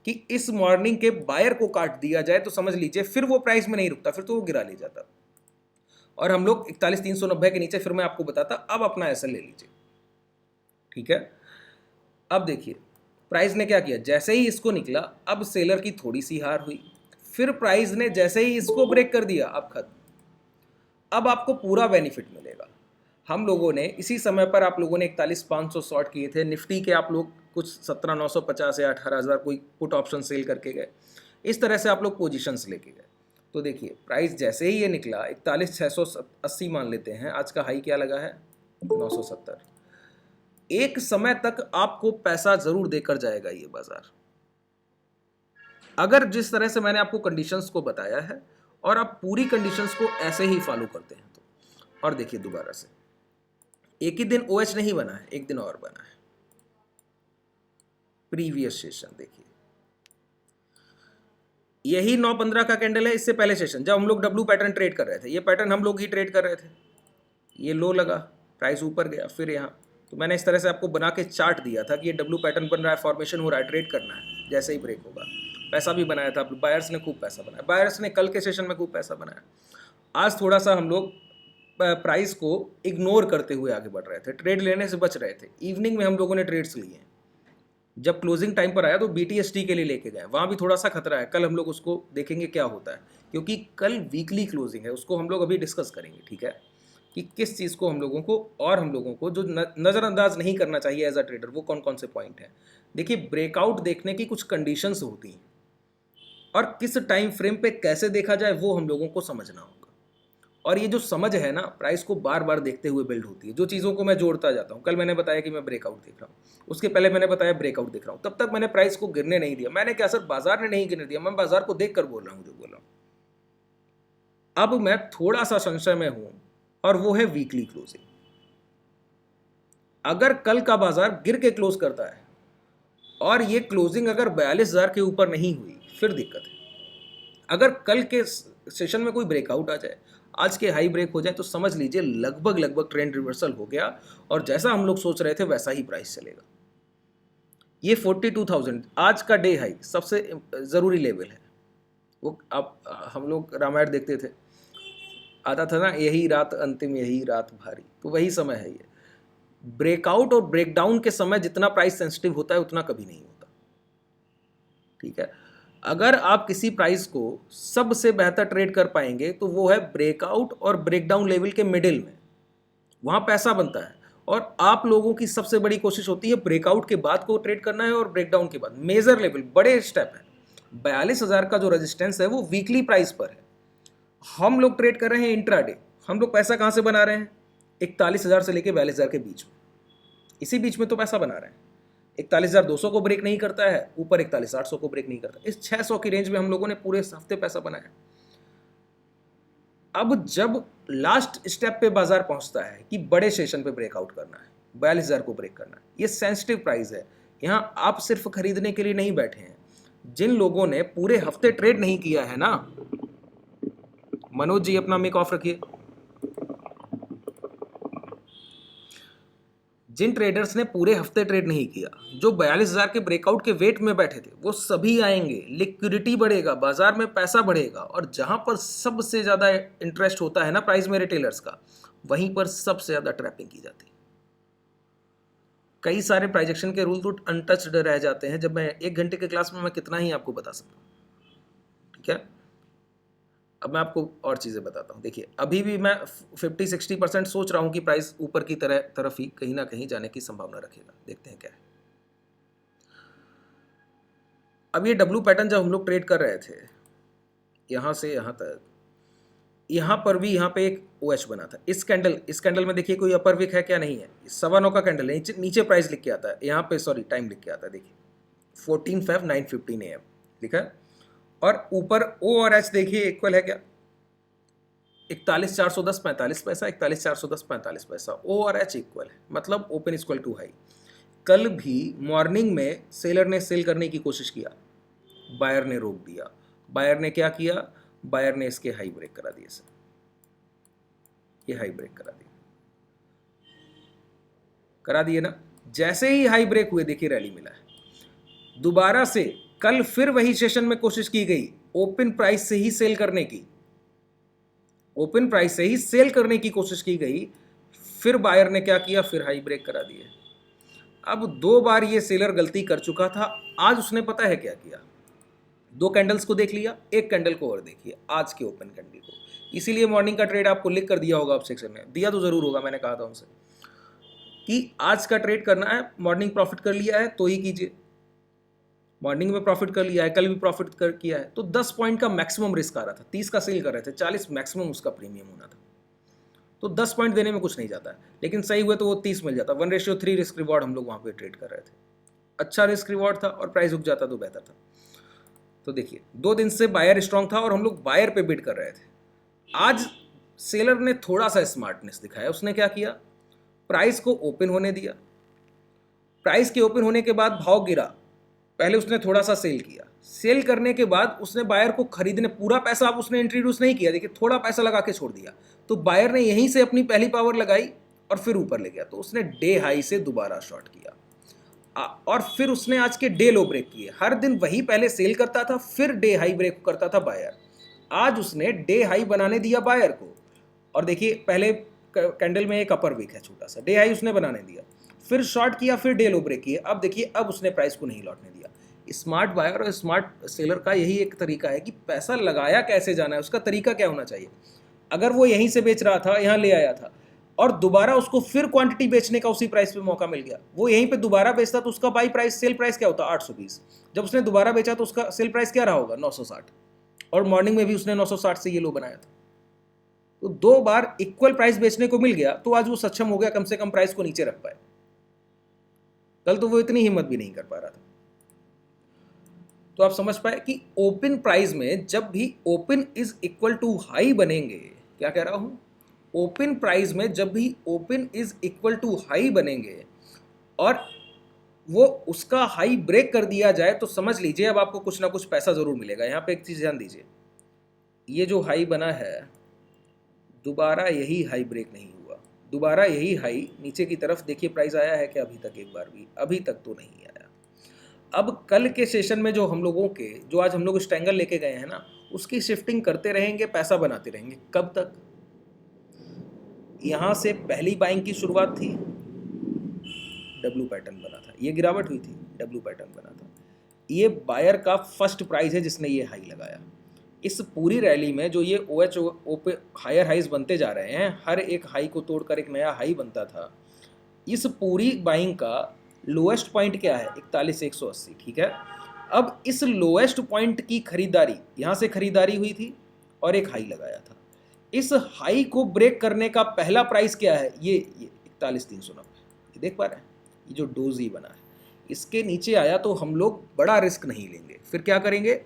कि इस मॉर्निंग के बायर को काट दिया जाए, तो समझ लीजिए फिर वो प्राइस में नहीं रुकता, फिर तो वो गिरा ले जाता, और हम लोग 41,390 के नीचे, फिर मैं आपको बताता। अब अपना एसएल ले लीजिए। ठीक है, अब देखिए प्राइस ने क्या किया, जैसे ही इसको निकला, अब सेलर की थोड़ी सी हार हुई, फिर प्राइस ने जैसे ही इसको ब्रेक कर दिया, अब खत्म। अब आपको पूरा बेनिफिट मिलेगा। हम लोगों ने इसी समय पर, आप लोगों ने 41,500 शॉर्ट किए थे निफ्टी के, आप लोग कुछ 17,950 या 18,000 कोई पुट ऑप्शन सेल करके गए। इस तरह से आप लोग पोजीशंस लेके गए। तो देखिए प्राइस जैसे ही ये निकला, 41,680 मान लेते हैं, आज का हाई क्या लगा है 970। एक समय तक आपको पैसा जरूर देकर जाएगा ये बाजार, अगर जिस तरह से मैंने आपको कंडीशंस को बताया है और आप पूरी कंडीशंस को ऐसे ही फॉलो करते हैं तो। और देखिए दोबारा से एक ही दिन ओएच नहीं बना है, एक दिन और बना है। प्रीवियस सेशन देखिए, यही 9:15 का कैंडल है। इससे पहले सेशन जब हम लोग डब्ल्यू पैटर्न ट्रेड कर रहे थे, ये पैटर्न हम लोग ही ट्रेड कर रहे थे, ये लो लगा, प्राइस ऊपर गया, फिर यहाँ, तो मैंने इस तरह से आपको बना के चार्ट दिया था कि ये डब्ल्यू पैटर्न बन रहा है, फॉर्मेशन हो रहा है, ट्रेड करना है, जैसे ही ब्रेक होगा। पैसा भी बनाया था, बायर्स ने खूब पैसा बनाया, बायर्स ने कल के सेशन में खूब पैसा बनाया। आज थोड़ा सा हम लोग प्राइस को इग्नोर करते हुए आगे बढ़ रहे थे, ट्रेड लेने से बच रहे थे। इवनिंग में हम लोगों ने ट्रेड्स लिए हैं, जब क्लोजिंग टाइम पर आया तो BTST के लिए लेके गए, वहाँ भी थोड़ा सा खतरा है। कल हम लोग उसको देखेंगे क्या होता है, क्योंकि कल वीकली क्लोजिंग है, उसको हम लोग अभी डिस्कस करेंगे। ठीक है, कि किस चीज़ को हम लोगों को, और हम लोगों को जो नज़रअंदाज नहीं करना चाहिए एज अ ट्रेडर, वो कौन कौन से पॉइंट हैं। देखिए ब्रेकआउट देखने की कुछ कंडीशंस होती हैं, और किस टाइम फ्रेम पे कैसे देखा जाए वो हम लोगों को समझना होगा। और ये जो समझ है ना, प्राइस को बार बार देखते हुए बिल्ड होती है। जो चीज़ों को मैं जोड़ता जाता हूँ, कल मैंने बताया कि मैं ब्रेकआउट देख रहा हूँ, उसके पहले मैंने बताया ब्रेकआउट देख रहा हूँ, तब तक मैंने प्राइस को गिरने नहीं दिया। मैंने क्या, सर बाजार ने नहीं गिरने दिया, मैं बाजार को देख कर बोल रहा हूँ जो बोल रहा हूँ। अब मैं थोड़ा सा संशय में हूँ, और वो है वीकली क्लोजिंग। अगर कल का बाजार गिर के क्लोज करता है और ये क्लोजिंग अगर 42,000 के ऊपर नहीं हुई, फिर दिक्कत है। अगर कल के सेशन में कोई ब्रेकआउट आ जाए, आज के हाई ब्रेक हो जाए, तो समझ लीजिए लगभग ट्रेंड रिवर्सल हो गया, और जैसा हम लोग सोच रहे थे वैसा ही प्राइस चलेगा। ये 42,000 आज का डे हाई सबसे ज़रूरी लेवल है। वो आप, हम लोग रामायण देखते थे, आता था ना, यही रात अंतिम, यही रात भारी, तो वही समय है ये। ब्रेकआउट और ब्रेकडाउन के समय जितना प्राइस सेंसिटिव होता है उतना कभी नहीं होता। ठीक है, अगर आप किसी प्राइस को सबसे बेहतर ट्रेड कर पाएंगे तो वो है ब्रेकआउट और ब्रेकडाउन लेवल के मिडिल में, वहाँ पैसा बनता है। और आप लोगों की सबसे बड़ी कोशिश होती है ब्रेकआउट के बाद को ट्रेड करना है और ब्रेकडाउन के बाद। मेजर लेवल बड़े स्टेप है। 42,000 का जो रेजिस्टेंस है वो वीकली प्राइस पर है। हम लोग ट्रेड कर रहे हैं इंट्राडे। हम लोग पैसा कहाँ से बना रहे हैं? 41,000 से लेके 42,000 के बीच में, इसी बीच में तो पैसा बना रहे हैं। 41,200 को ब्रेक नहीं करता है, ऊपर 41,800 को ब्रेक नहीं करता। इस 600 की रेंज में हम लोगों ने पूरे हफ्ते पैसा बनाया। अब जब लास्ट स्टेप पे बाजार पहुंचता है कि बड़े सेशन पे ब्रेकआउट करना है, 42,000 को ब्रेक करना है, ये सेंसिटिव प्राइस है। यहाँ आप सिर्फ खरीदने के लिए नहीं बैठे हैं। जिन लोगों ने पूरे हफ्ते ट्रेड नहीं किया है ना, मनोज जी अपना मिक ऑफ रखिए, जिन ट्रेडर्स ने पूरे हफ्ते ट्रेड नहीं किया, जो 42,000 के ब्रेकआउट के वेट में बैठे थे, वो सभी आएंगे। लिक्विडिटी बढ़ेगा, बाजार में पैसा बढ़ेगा, और जहां पर सबसे ज्यादा इंटरेस्ट होता है ना प्राइस में रिटेलर्स का, वहीं पर सबसे ज्यादा ट्रैपिंग की जाती है। कई सारे प्राइजेक्शन के रूल तो अनटच्ड रह जाते हैं। जब मैं 1 घंटे के क्लास में मैं कितना ही आपको बता सकता हूँ, ठीक है। अब मैं आपको और चीज़ें बताता हूँ। देखिए, अभी भी मैं 50-60% सोच रहा हूँ कि प्राइस ऊपर की तरफ ही कहीं ना कहीं जाने की संभावना रखेगा। देखते हैं क्या है। अब ये डब्लू पैटर्न जब हम लोग ट्रेड कर रहे थे, यहाँ से यहाँ तक, यहाँ पर भी यहाँ पे एक OH बना था। इस कैंडल में देखिए कोई अपर विक है क्या? नहीं है। 9:15 का कैंडल है। नीचे प्राइस लिख के आता है, यहाँ पे सॉरी टाइम लिख के आता है। देखिए 14 Feb 9:15 AM लिखा है, और ऊपर O और H देखिए इक्वल है क्या? 41,410 45 पैसा, 41,410 45 पैसा। O और H इक्वल है, मतलब ओपन इक्वल टू हाई। कल भी मॉर्निंग में सेलर ने सेल करने की कोशिश किया, बायर ने रोक दिया। बायर ने क्या किया? बायर ने इसके हाई ब्रेक करा दिए सर, ये हाई ब्रेक करा दिए ना। जैसे ही हाई ब्रेक हुए, देखिए रैली मिला है। दोबारा से कल फिर वही सेशन में कोशिश की गई ओपन प्राइस से ही सेल करने की, ओपन प्राइस से ही सेल करने की कोशिश की गई। फिर बायर ने क्या किया? फिर हाई ब्रेक करा दिए। अब 2 बार ये सेलर गलती कर चुका था। आज उसने पता है क्या किया? 2 कैंडल्स को देख लिया, एक कैंडल को और देखिए, आज के ओपन कैंडल को। इसीलिए मॉर्निंग का ट्रेड आपको लिख कर दिया होगा, आप सेक्शन में दिया तो जरूर होगा। मैंने कहा था उनसे कि आज का ट्रेड करना है, मॉर्निंग प्रॉफिट कर लिया है तो ही कीजिए। मॉर्निंग में प्रॉफिट कर लिया है, कल भी प्रॉफिट किया है, तो 10 पॉइंट का मैक्सिमम रिस्क आ रहा था। 30 का सेल कर रहे थे, 40 मैक्सिमम उसका प्रीमियम होना था। तो 10 पॉइंट देने में कुछ नहीं जाता है, लेकिन सही हुए तो वो 30 मिल जाता। 1:3 रिस्क रिवॉर्ड हम लोग वहाँ पे ट्रेड कर रहे थे। अच्छा रिस्क रिवॉर्ड था, और प्राइस रुक जाता तो बेहतर था। तो देखिए 2 दिन से बायर स्ट्रांग था और हम लोग बायर पे बिड कर रहे थे। आज सेलर ने थोड़ा सा स्मार्टनेस दिखाया। उसने क्या किया? प्राइस को ओपन होने दिया। प्राइस के ओपन होने के बाद भाव गिरा, पहले उसने थोड़ा सा सेल किया। सेल करने के बाद उसने बायर को खरीदने, पूरा पैसा अब उसने इंट्रोड्यूस नहीं किया, देखिए थोड़ा पैसा लगा के छोड़ दिया। तो बायर ने यहीं से अपनी पहली पावर लगाई और फिर ऊपर ले गया। तो उसने डे हाई से दोबारा शॉर्ट किया, और फिर उसने आज के डे लो ब्रेक किए। हर दिन वही पहले सेल करता था, फिर डे हाई ब्रेक करता था बायर। आज उसने डे हाई बनाने दिया बायर को, और देखिए पहले कैंडल में एक अपर विक है छोटा सा, डे हाई उसने बनाने दिया, फिर शॉर्ट किया, फिर डे लो ब्रेक किए। अब देखिए अब उसने प्राइस को नहीं लौटने दिया। स्मार्ट बायर और स्मार्ट सेलर का यही एक तरीका है कि पैसा लगाया कैसे जाना है, उसका तरीका क्या होना चाहिए। अगर वो यहीं से बेच रहा था, यहाँ ले आया था, और दोबारा उसको फिर क्वांटिटी बेचने का उसी प्राइस पे मौका मिल गया, वो यहीं पे दोबारा बेचता, तो उसका बाई प्राइस, सेल प्राइस क्या होता? 820। जब उसने दोबारा बेचा तो उसका सेल प्राइस क्या रहा होगा? 960। और मॉर्निंग में भी उसने 960 से ये लो बनाया था। तो 2 बार इक्वल प्राइस बेचने को मिल गया, तो आज वो सक्षम हो गया कम से कम प्राइस को नीचे रख पाए। कल तो वो इतनी हिम्मत भी नहीं कर पा रहा था। तो आप समझ पाए कि ओपन प्राइस में जब भी open is equal to high बनेंगे, क्या कह रहा हूं? ओपन प्राइस में जब भी open is equal to high बनेंगे और वो उसका हाई ब्रेक कर दिया जाए, तो समझ लीजिए अब आपको कुछ ना कुछ पैसा जरूर मिलेगा। यहाँ पे एक चीज ध्यान दीजिए, ये जो हाई बना है, दोबारा यही हाई ब्रेक नहीं हुआ, दोबारा यही हाई नीचे की तरफ देखिए प्राइस आया है क्या? अभी तक एक बार भी, अभी तक तो नहीं आया। अब कल के सेशन में जो हम लोगों के, जो आज हम लोग स्ट्रैंगल लेके गए हैं ना, उसकी शिफ्टिंग करते रहेंगे, पैसा बनाते रहेंगे। कब तक? यहां से पहली बाइंग की शुरुआत थी, डब्लू पैटर्न बना था, ये गिरावट हुई थी, डब्लू पैटर्न बना था। ये बायर का फर्स्ट प्राइस है जिसने ये हाई लगाया। इस पूरी रैली में जो ये OH हायर हाइज बनते जा रहे हैं, हर एक हाई को तोड़कर एक नया हाई बनता था, इस पूरी बाइंग का लोएस्ट पॉइंट क्या है? 41,180, ठीक है। अब इस लोएस्ट पॉइंट की खरीदारी, यहाँ से खरीदारी हुई थी और एक हाई लगाया था। इस हाई को ब्रेक करने का पहला प्राइस क्या है? ये 41,390, ये देख पा रहे हैं, ये जो डोजी बना है, इसके नीचे आया तो हम लोग बड़ा रिस्क नहीं लेंगे। फिर क्या करेंगे?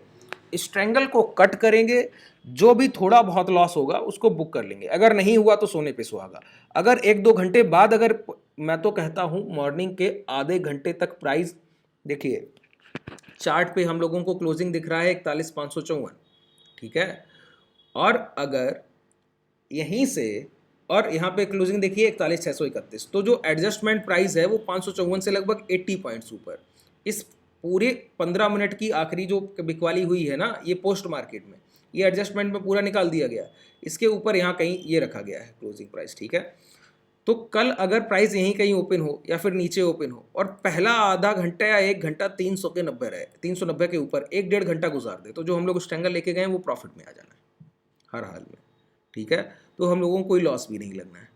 इस ट्रायंगल को कट करेंगे, जो भी थोड़ा बहुत लॉस होगा उसको बुक कर लेंगे। अगर नहीं हुआ तो सोने पे सुहागा। अगर 1-2 घंटे बाद, अगर मैं तो कहता हूं मॉर्निंग के आधे घंटे तक प्राइस, देखिए चार्ट पे हम लोगों को क्लोजिंग दिख रहा है 41,554, ठीक है। और अगर यहीं से, और यहाँ पे क्लोजिंग देखिए 41,631, तो जो एडजस्टमेंट प्राइस है वो 554 से लगभग 80 पॉइंट्स ऊपर। इस पूरे 15 मिनट की आखिरी जो बिकवाली हुई है ना, ये पोस्ट मार्केट में, ये एडजस्टमेंट में पूरा निकाल दिया गया। इसके ऊपर यहाँ कहीं ये रखा गया है क्लोजिंग प्राइस, ठीक है। तो कल अगर प्राइस यहीं कहीं ओपन हो या फिर नीचे ओपन हो और पहला आधा घंटा या 1 घंटा 300 के 90 रहे, 390 के ऊपर 1-1.5 घंटा गुजार दे, तो जो हम लोग उस ट्रायंगल लेके गए वो प्रॉफिट में आ जाना है हर हाल में, ठीक है। तो हम लोगों को कोई लॉस भी नहीं लगना है।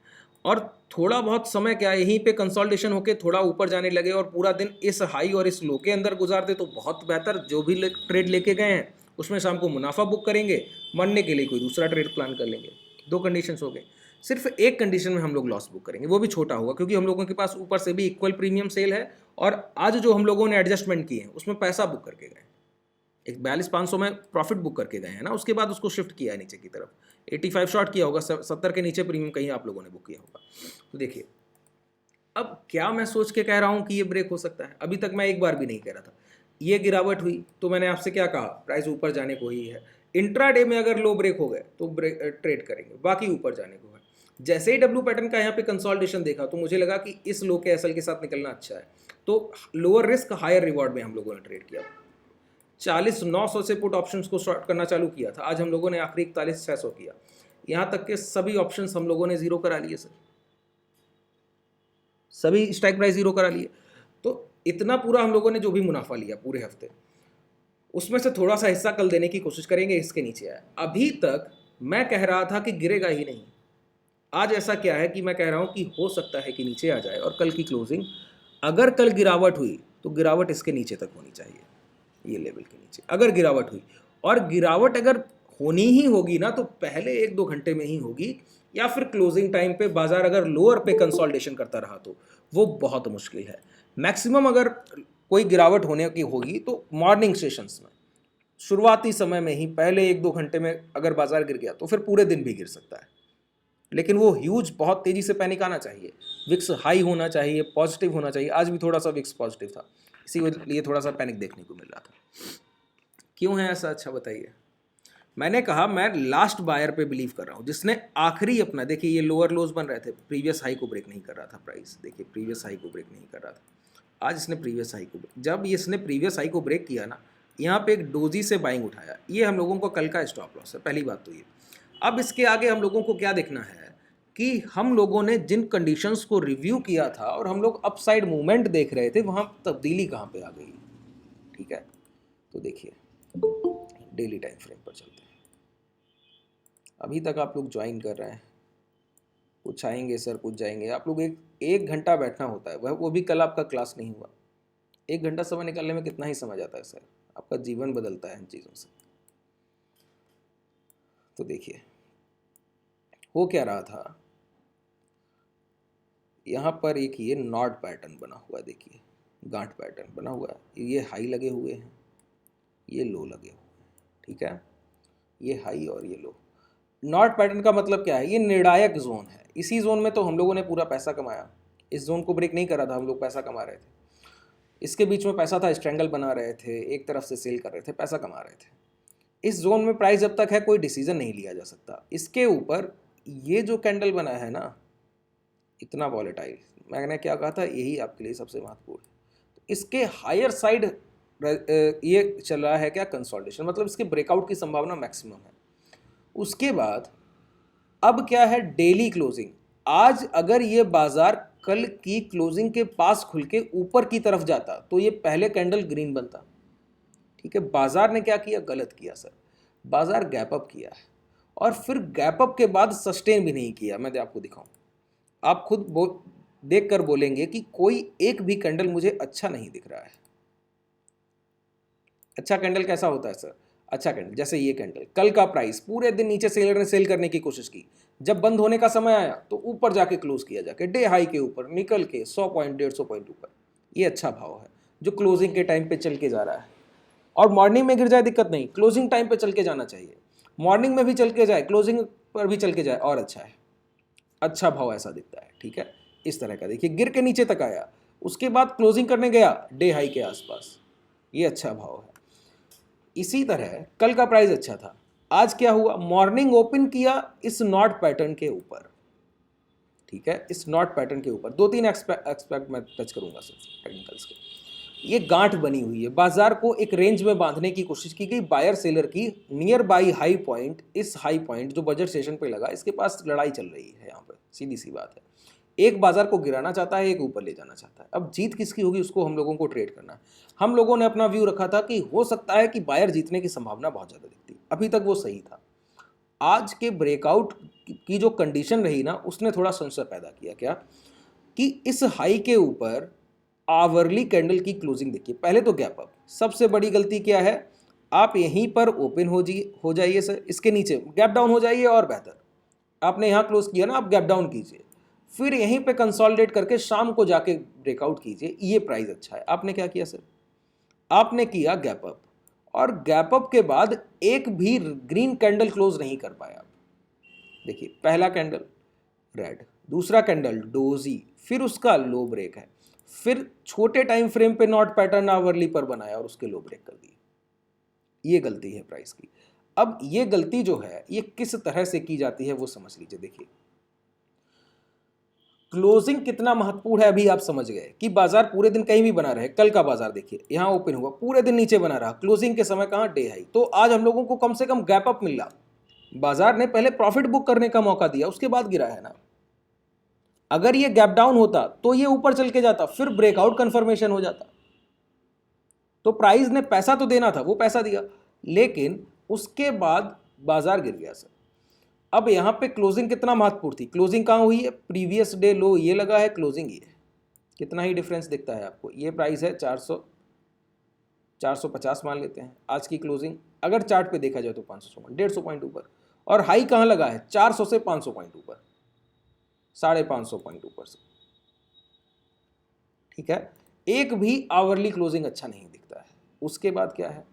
और थोड़ा बहुत समय क्या यहीं पे कंसोलिडेशन होके थोड़ा ऊपर जाने लगे और पूरा दिन इस हाई और इस लो के अंदर गुजार दे तो बहुत बेहतर। जो भी ट्रेड लेके गए हैं उसमें शाम को मुनाफा बुक करेंगे, मरने के लिए कोई दूसरा ट्रेड प्लान कर लेंगे। 2 कंडीशंस हो गए। सिर्फ एक कंडीशन में हम लोग लॉस बुक करेंगे, वो भी छोटा होगा, क्योंकि हम लोगों के पास ऊपर से भी इक्वल प्रीमियम सेल है और आज जो हम लोगों ने एडजस्टमेंट किए हैं उसमें पैसा बुक करके गए। एक 42,500 में प्रॉफिट बुक करके गए हैं ना, उसके बाद उसको शिफ्ट किया है नीचे की तरफ, 85 शॉर्ट किया होगा, 70 के नीचे प्रीमियम कहीं आप लोगों ने बुक किया होगा। तो देखिए अब क्या मैं सोच के कह रहा हूं कि ये ब्रेक हो सकता है, अभी तक मैं एक बार भी नहीं कह रहा था। ये गिरावट हुई तो मैंने आपसे क्या कहा? प्राइस ऊपर जाने को ही है। इंट्राडे में अगर लो ब्रेक हो गए तो ट्रेड करेंगे, बाकी ऊपर जाने को है। जैसे ही डब्ल्यू पैटर्न का यहाँ पे कंसोलिडेशन देखा तो मुझे लगा कि इस लो के एसएल के साथ निकलना अच्छा है, तो लोअर रिस्क हायर रिवॉर्ड में हम लोगों ने ट्रेड किया। 40,900 से पुट ऑप्शंस को शॉर्ट करना चालू किया था। आज हम लोगों ने आखिरी 41,600 किया। यहाँ तक के सभी ऑप्शंस हम लोगों ने जीरो करा लिए सर, सभी स्ट्राइक प्राइस जीरो करा लिए। तो इतना पूरा हम लोगों ने जो भी मुनाफा लिया पूरे हफ्ते, उसमें से थोड़ा सा हिस्सा कल देने की कोशिश करेंगे, इसके नीचे आया। अभी तक मैं कह रहा था कि गिरेगा ही नहीं। आज ऐसा क्या है कि मैं कह रहा हूं कि हो सकता है कि नीचे आ जाए, और कल की क्लोजिंग अगर कल गिरावट हुई तो गिरावट इसके नीचे तक होनी चाहिए, ये लेवल के नीचे अगर गिरावट हुई। और गिरावट अगर होनी ही होगी ना तो पहले 1-2 घंटे में ही होगी, या फिर क्लोजिंग टाइम पे बाजार अगर लोअर पे कंसोलिडेशन करता रहा तो वो बहुत मुश्किल है। मैक्सिमम अगर कोई गिरावट होने की होगी तो मॉर्निंग सेशंस में, शुरुआती समय में ही, पहले 1-2 घंटे में अगर बाजार गिर गया तो फिर पूरे दिन भी गिर सकता है। लेकिन वो ह्यूज बहुत तेजी से पैनिक आना चाहिए, विक्स हाई होना चाहिए, पॉजिटिव होना चाहिए। आज भी थोड़ा सा विक्स पॉजिटिव था, इसी लिए थोड़ा सा पैनिक देखने को मिल रहा था। क्यों है ऐसा? अच्छा बताइए। मैंने कहा मैं लास्ट बायर पे बिलीव कर रहा हूँ, जिसने आखिरी अपना, देखिए ये लोअर लोज बन रहे थे, प्रीवियस हाई को ब्रेक नहीं कर रहा था प्राइस, देखिए प्रीवियस हाई को ब्रेक नहीं कर रहा था। आज इसने प्रीवियस हाई को, जब इसने प्रीवियस हाई को ब्रेक किया ना, यहाँ पे एक डोजी से बाइंग उठाया, ये हम लोगों को कल का स्टॉप लॉस है, पहली बात तो ये। अब इसके आगे हम लोगों को क्या देखना है कि हम लोगों ने जिन कंडीशंस को रिव्यू किया था और हम लोग अपसाइड मूवमेंट देख रहे थे, वहाँ तब्दीली कहाँ पे आ गई, ठीक है। तो देखिए डेली टाइम फ्रेम पर चलते हैं। अभी तक आप लोग ज्वाइन कर रहे हैं, कुछ आएंगे सर, कुछ जाएंगे। आप लोग एक घंटा बैठना होता है, वह वो भी कल आपका क्लास नहीं हुआ। 1 घंटा समय निकालने में कितना ही समय जाता है सर, आपका जीवन बदलता है इन चीज़ों से। तो देखिए हो क्या रहा था, यहाँ पर एक ये नॉट पैटर्न बना हुआ है, देखिए गांठ पैटर्न बना हुआ है, ये हाई लगे हुए हैं, ये लो लगे हुए हैं, ठीक है, ये हाई और ये लो। नॉट पैटर्न का मतलब क्या है? ये निर्णायक जोन है, इसी जोन में तो हम लोगों ने पूरा पैसा कमाया। इस जोन को ब्रेक नहीं करा था, हम लोग पैसा कमा रहे थे। इसके बीच में पैसा था, स्ट्रैंगल बना रहे थे, एक तरफ से सेल कर रहे थे, पैसा कमा रहे थे। इस जोन में प्राइस जब तक है कोई डिसीजन नहीं लिया जा सकता। इसके ऊपर ये जो कैंडल बना है ना, इतना वॉलेटाइल, मैंने क्या कहा था, यही आपके लिए सबसे महत्वपूर्ण है। इसके हायर साइड ये चल रहा है क्या? कंसोलिडेशन, मतलब इसके ब्रेकआउट की संभावना मैक्सिमम है। उसके बाद अब क्या है? Daily closing. आज अगर ये बाजार कल की क्लोजिंग के पास खुल के ऊपर की तरफ जाता तो ये पहले कैंडल ग्रीन बनता, ठीक है। बाजार ने क्या किया? गलत किया सर, बाजार गैप अप किया है और फिर गैप अप के बाद सस्टेन भी नहीं किया। मैं आपको दिखाऊं, आप खुद देखकर बोलेंगे कि कोई एक भी कैंडल मुझे अच्छा नहीं दिख रहा है। अच्छा कैंडल कैसा होता है सर? अच्छा कैंडल जैसे ये कैंडल, कल का प्राइस पूरे दिन नीचे सेलर ने सेल करने की कोशिश की, जब बंद होने का समय आया तो ऊपर जाके क्लोज किया, जाके डे हाई के ऊपर निकल के 100 पॉइंट 150 पॉइंट ऊपर। ये अच्छा भाव है जो क्लोजिंग के टाइम पे चल के जा रहा है। और मॉर्निंग में गिर जाए दिक्कत नहीं, क्लोजिंग टाइम पे चल के जाना चाहिए। मॉर्निंग में भी चल के जाए, क्लोजिंग पर भी चल के जाए और अच्छा है, अच्छा भाव ऐसा दिखता है। ठीक है, इस तरह का देखिए, गिर के नीचे तक आया, उसके बाद क्लोजिंग करने गया डे हाई के आसपास, ये अच्छा भाव है। इसी तरह कल का प्राइस अच्छा था, आज क्या हुआ, मॉर्निंग ओपन किया इस नॉट पैटर्न के ऊपर। ठीक है, इस नॉट पैटर्न के ऊपर 2-3 एक्सपेक्ट मैं टच करूंगा सिर्फ टेक्निकल्स के। ये गांठ बनी हुई है, बाजार को एक रेंज में बांधने की कोशिश की गई बायर सेलर की। नियर बाई हाई पॉइंट, इस हाई पॉइंट जो बजट सेशन पे लगा, इसके पास लड़ाई चल रही है यहाँ पर, सीधी सी बात है। एक बाजार को गिराना चाहता है, एक ऊपर ले जाना चाहता है। अब जीत किसकी होगी उसको हम लोगों को ट्रेड करना है। हम लोगों ने अपना व्यू रखा था कि हो सकता है कि बायर जीतने की संभावना बहुत ज़्यादा दिखती, अभी तक वो सही था। आज के ब्रेकआउट की जो कंडीशन रही ना, उसने थोड़ा संशय पैदा किया। क्या कि इस हाई के ऊपर आवरली कैंडल की क्लोजिंग देखिए, पहले तो गैप अप, सबसे बड़ी गलती क्या है, आप यहीं पर ओपन हो जाइए सर, इसके नीचे गैप डाउन हो जाइए और बेहतर। आपने यहाँ क्लोज किया ना, आप गैप डाउन कीजिए, फिर यहीं पे कंसोलिडेट करके शाम को जाके ब्रेकआउट कीजिए, ये प्राइस अच्छा है। आपने क्या किया सर, आपने किया गैप अप, और गैप अप के बाद एक भी ग्रीन कैंडल क्लोज नहीं कर पाया। देखिए, पहला कैंडल रेड, दूसरा कैंडल डोजी, फिर उसका लो ब्रेक है, फिर छोटे टाइम फ्रेम पे नॉट पैटर्न आवरली पर बनाया और उसके लो ब्रेक कर दिए। ये गलती है प्राइस की। अब ये गलती जो है ये किस तरह से की जाती है वो समझ लीजिए। देखिए, क्लोजिंग कितना महत्वपूर्ण है अभी आप समझ गए कि बाजार पूरे दिन कहीं भी बना रहे। कल का बाजार देखिए, यहां ओपन हुआ, पूरे दिन नीचे बना रहा, क्लोजिंग के समय कहां, डे हाई। तो आज हम लोगों को कम से कम गैप अप मिल रहा, बाजार ने पहले प्रॉफिट बुक करने का मौका दिया, उसके बाद गिरा है ना। अगर ये गैप डाउन होता तो ये ऊपर चल के जाता, फिर ब्रेकआउट कंफर्मेशन हो जाता। तो प्राइस ने पैसा तो देना था, वो पैसा दिया, लेकिन उसके बाद बाजार गिर गया सर। अब यहां पे क्लोजिंग कितना महत्वपूर्ण थी, क्लोजिंग कहां हुई है, प्रीवियस डे लो ये लगा है, क्लोजिंग ये है। कितना ही डिफरेंस दिखता है आपको, ये प्राइस है 450 मान लेते हैं, आज की क्लोजिंग अगर चार्ट पे देखा जाए तो 500 पॉइंट 150 पॉइंट ऊपर, और हाई कहां लगा है, 400 से 500 पॉइंट ऊपर, 550 पॉइंट ऊपर से। ठीक है, एक भी आवरली क्लोजिंग अच्छा नहीं दिखता है। उसके बाद क्या है,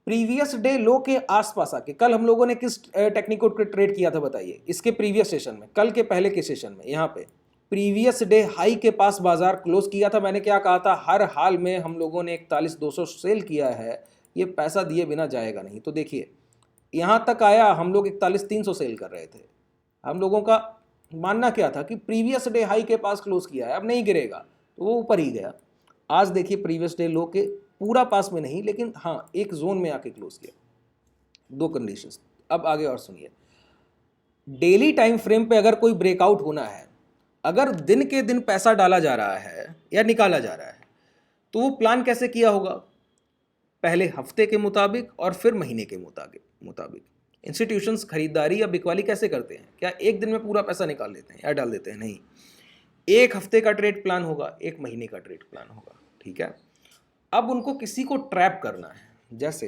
प्रीवियस डे लो के आसपास आके, कल हम लोगों ने किस टेक्निक को ट्रेड किया था बताइए, इसके प्रीवियस सेशन में, कल के पहले के सेशन में, यहाँ पे प्रीवियस डे हाई के पास बाजार क्लोज किया था। मैंने क्या कहा था, हर हाल में हम लोगों ने 41,200 सेल किया है, ये पैसा दिए बिना जाएगा नहीं। तो देखिए, यहाँ तक आया, हम लोग 41,300 सेल कर रहे थे। हम लोगों का मानना क्या था कि प्रीवियस डे हाई के पास क्लोज किया है, अब नहीं गिरेगा, तो वो ऊपर ही गया। आज देखिए, प्रीवियस डे लो के पूरा पास में नहीं, लेकिन हाँ एक जोन में आके क्लोज किया। दो कंडीशंस। अब आगे और सुनिए, डेली टाइम फ्रेम पे अगर कोई ब्रेकआउट होना है, अगर दिन के दिन पैसा डाला जा रहा है या निकाला जा रहा है, तो वो प्लान कैसे किया होगा, पहले हफ्ते के मुताबिक और फिर महीने के मुताबिक। इंस्टीट्यूशंस खरीदारी या बिकवाली कैसे करते हैं, क्या एक दिन में पूरा पैसा निकाल लेते हैं या डाल देते हैं, नहीं, एक हफ्ते का ट्रेड प्लान होगा, एक महीने का ट्रेड प्लान होगा। ठीक है, अब उनको किसी को ट्रैप करना है, जैसे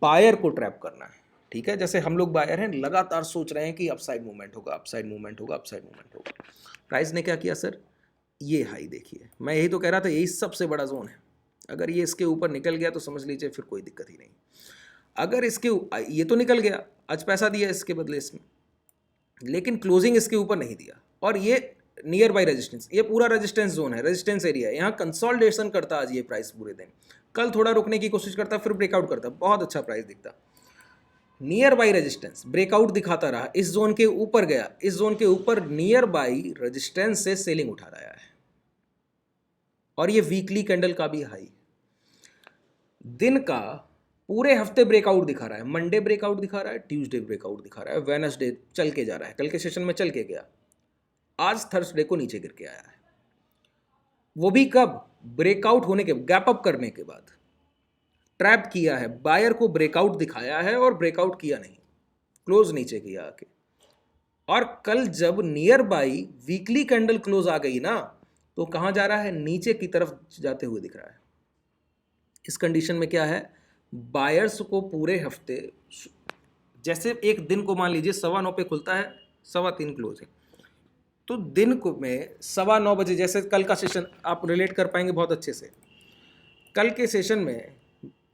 बायर को ट्रैप करना है। ठीक है, जैसे हम लोग बायर हैं, लगातार सोच रहे हैं कि अपसाइड मूवमेंट होगा, अपसाइड मूवमेंट होगा, अपसाइड मूवमेंट होगा। प्राइस ने क्या किया सर, ये हाई देखिए, मैं यही तो कह रहा था, यही सबसे बड़ा जोन है। अगर ये इसके ऊपर निकल गया तो समझ लीजिए फिर कोई दिक्कत ही नहीं। अगर इसके ये तो निकल गया, आज पैसा दिया इसके बदले इसमें, लेकिन क्लोजिंग इसके ऊपर नहीं दिया, और ये नियर बाई रेजिस्टेंस, ये पूरा रेजिस्टेंस जोन है, रेजिस्टेंस एरिया है, यहाँ कंसोलिडेशन करता आज ये प्राइस पूरे दिन। कल थोड़ा रुकने की कोशिश करता, फिर ब्रेकआउट करता, बहुत अच्छा प्राइस दिखता। नियर बाई रेजिस्टेंस ब्रेकआउट दिखाता रहा, इस जोन के ऊपर गया, इस जोन के ऊपर नियर बाई रेजिस्टेंस से सेलिंग उठा रहा है, और ये वीकली कैंडल का भी हाई, दिन का पूरे हफ्ते ब्रेकआउट दिखा रहा है। मंडे ब्रेकआउट दिखा रहा है, ट्यूसडे ब्रेकआउट दिखा रहा है, वेडनेसडे चल के जा रहा है, कल के सेशन में चल के गया, आज थर्सडे को नीचे गिर के आया है। वो भी कब, ब्रेकआउट होने के, गैप अप करने के बाद ट्रैप किया है, बायर को ब्रेकआउट दिखाया है और ब्रेकआउट किया नहीं, क्लोज नीचे किया आके, और कल जब nearby weekly candle close आ गई ना, तो कहाँ जा रहा है, नीचे की तरफ जाते हुए दिख रहा है। इस कंडीशन में क्या है, बायर्स को पूरे हफ्ते, जैसे एक दिन को मान लीजिए 9:15 पे खुलता है, 3:15 क्लोज है, तो दिन को में 9:15 बजे, जैसे कल का सेशन आप रिलेट कर पाएंगे बहुत अच्छे से। कल के सेशन में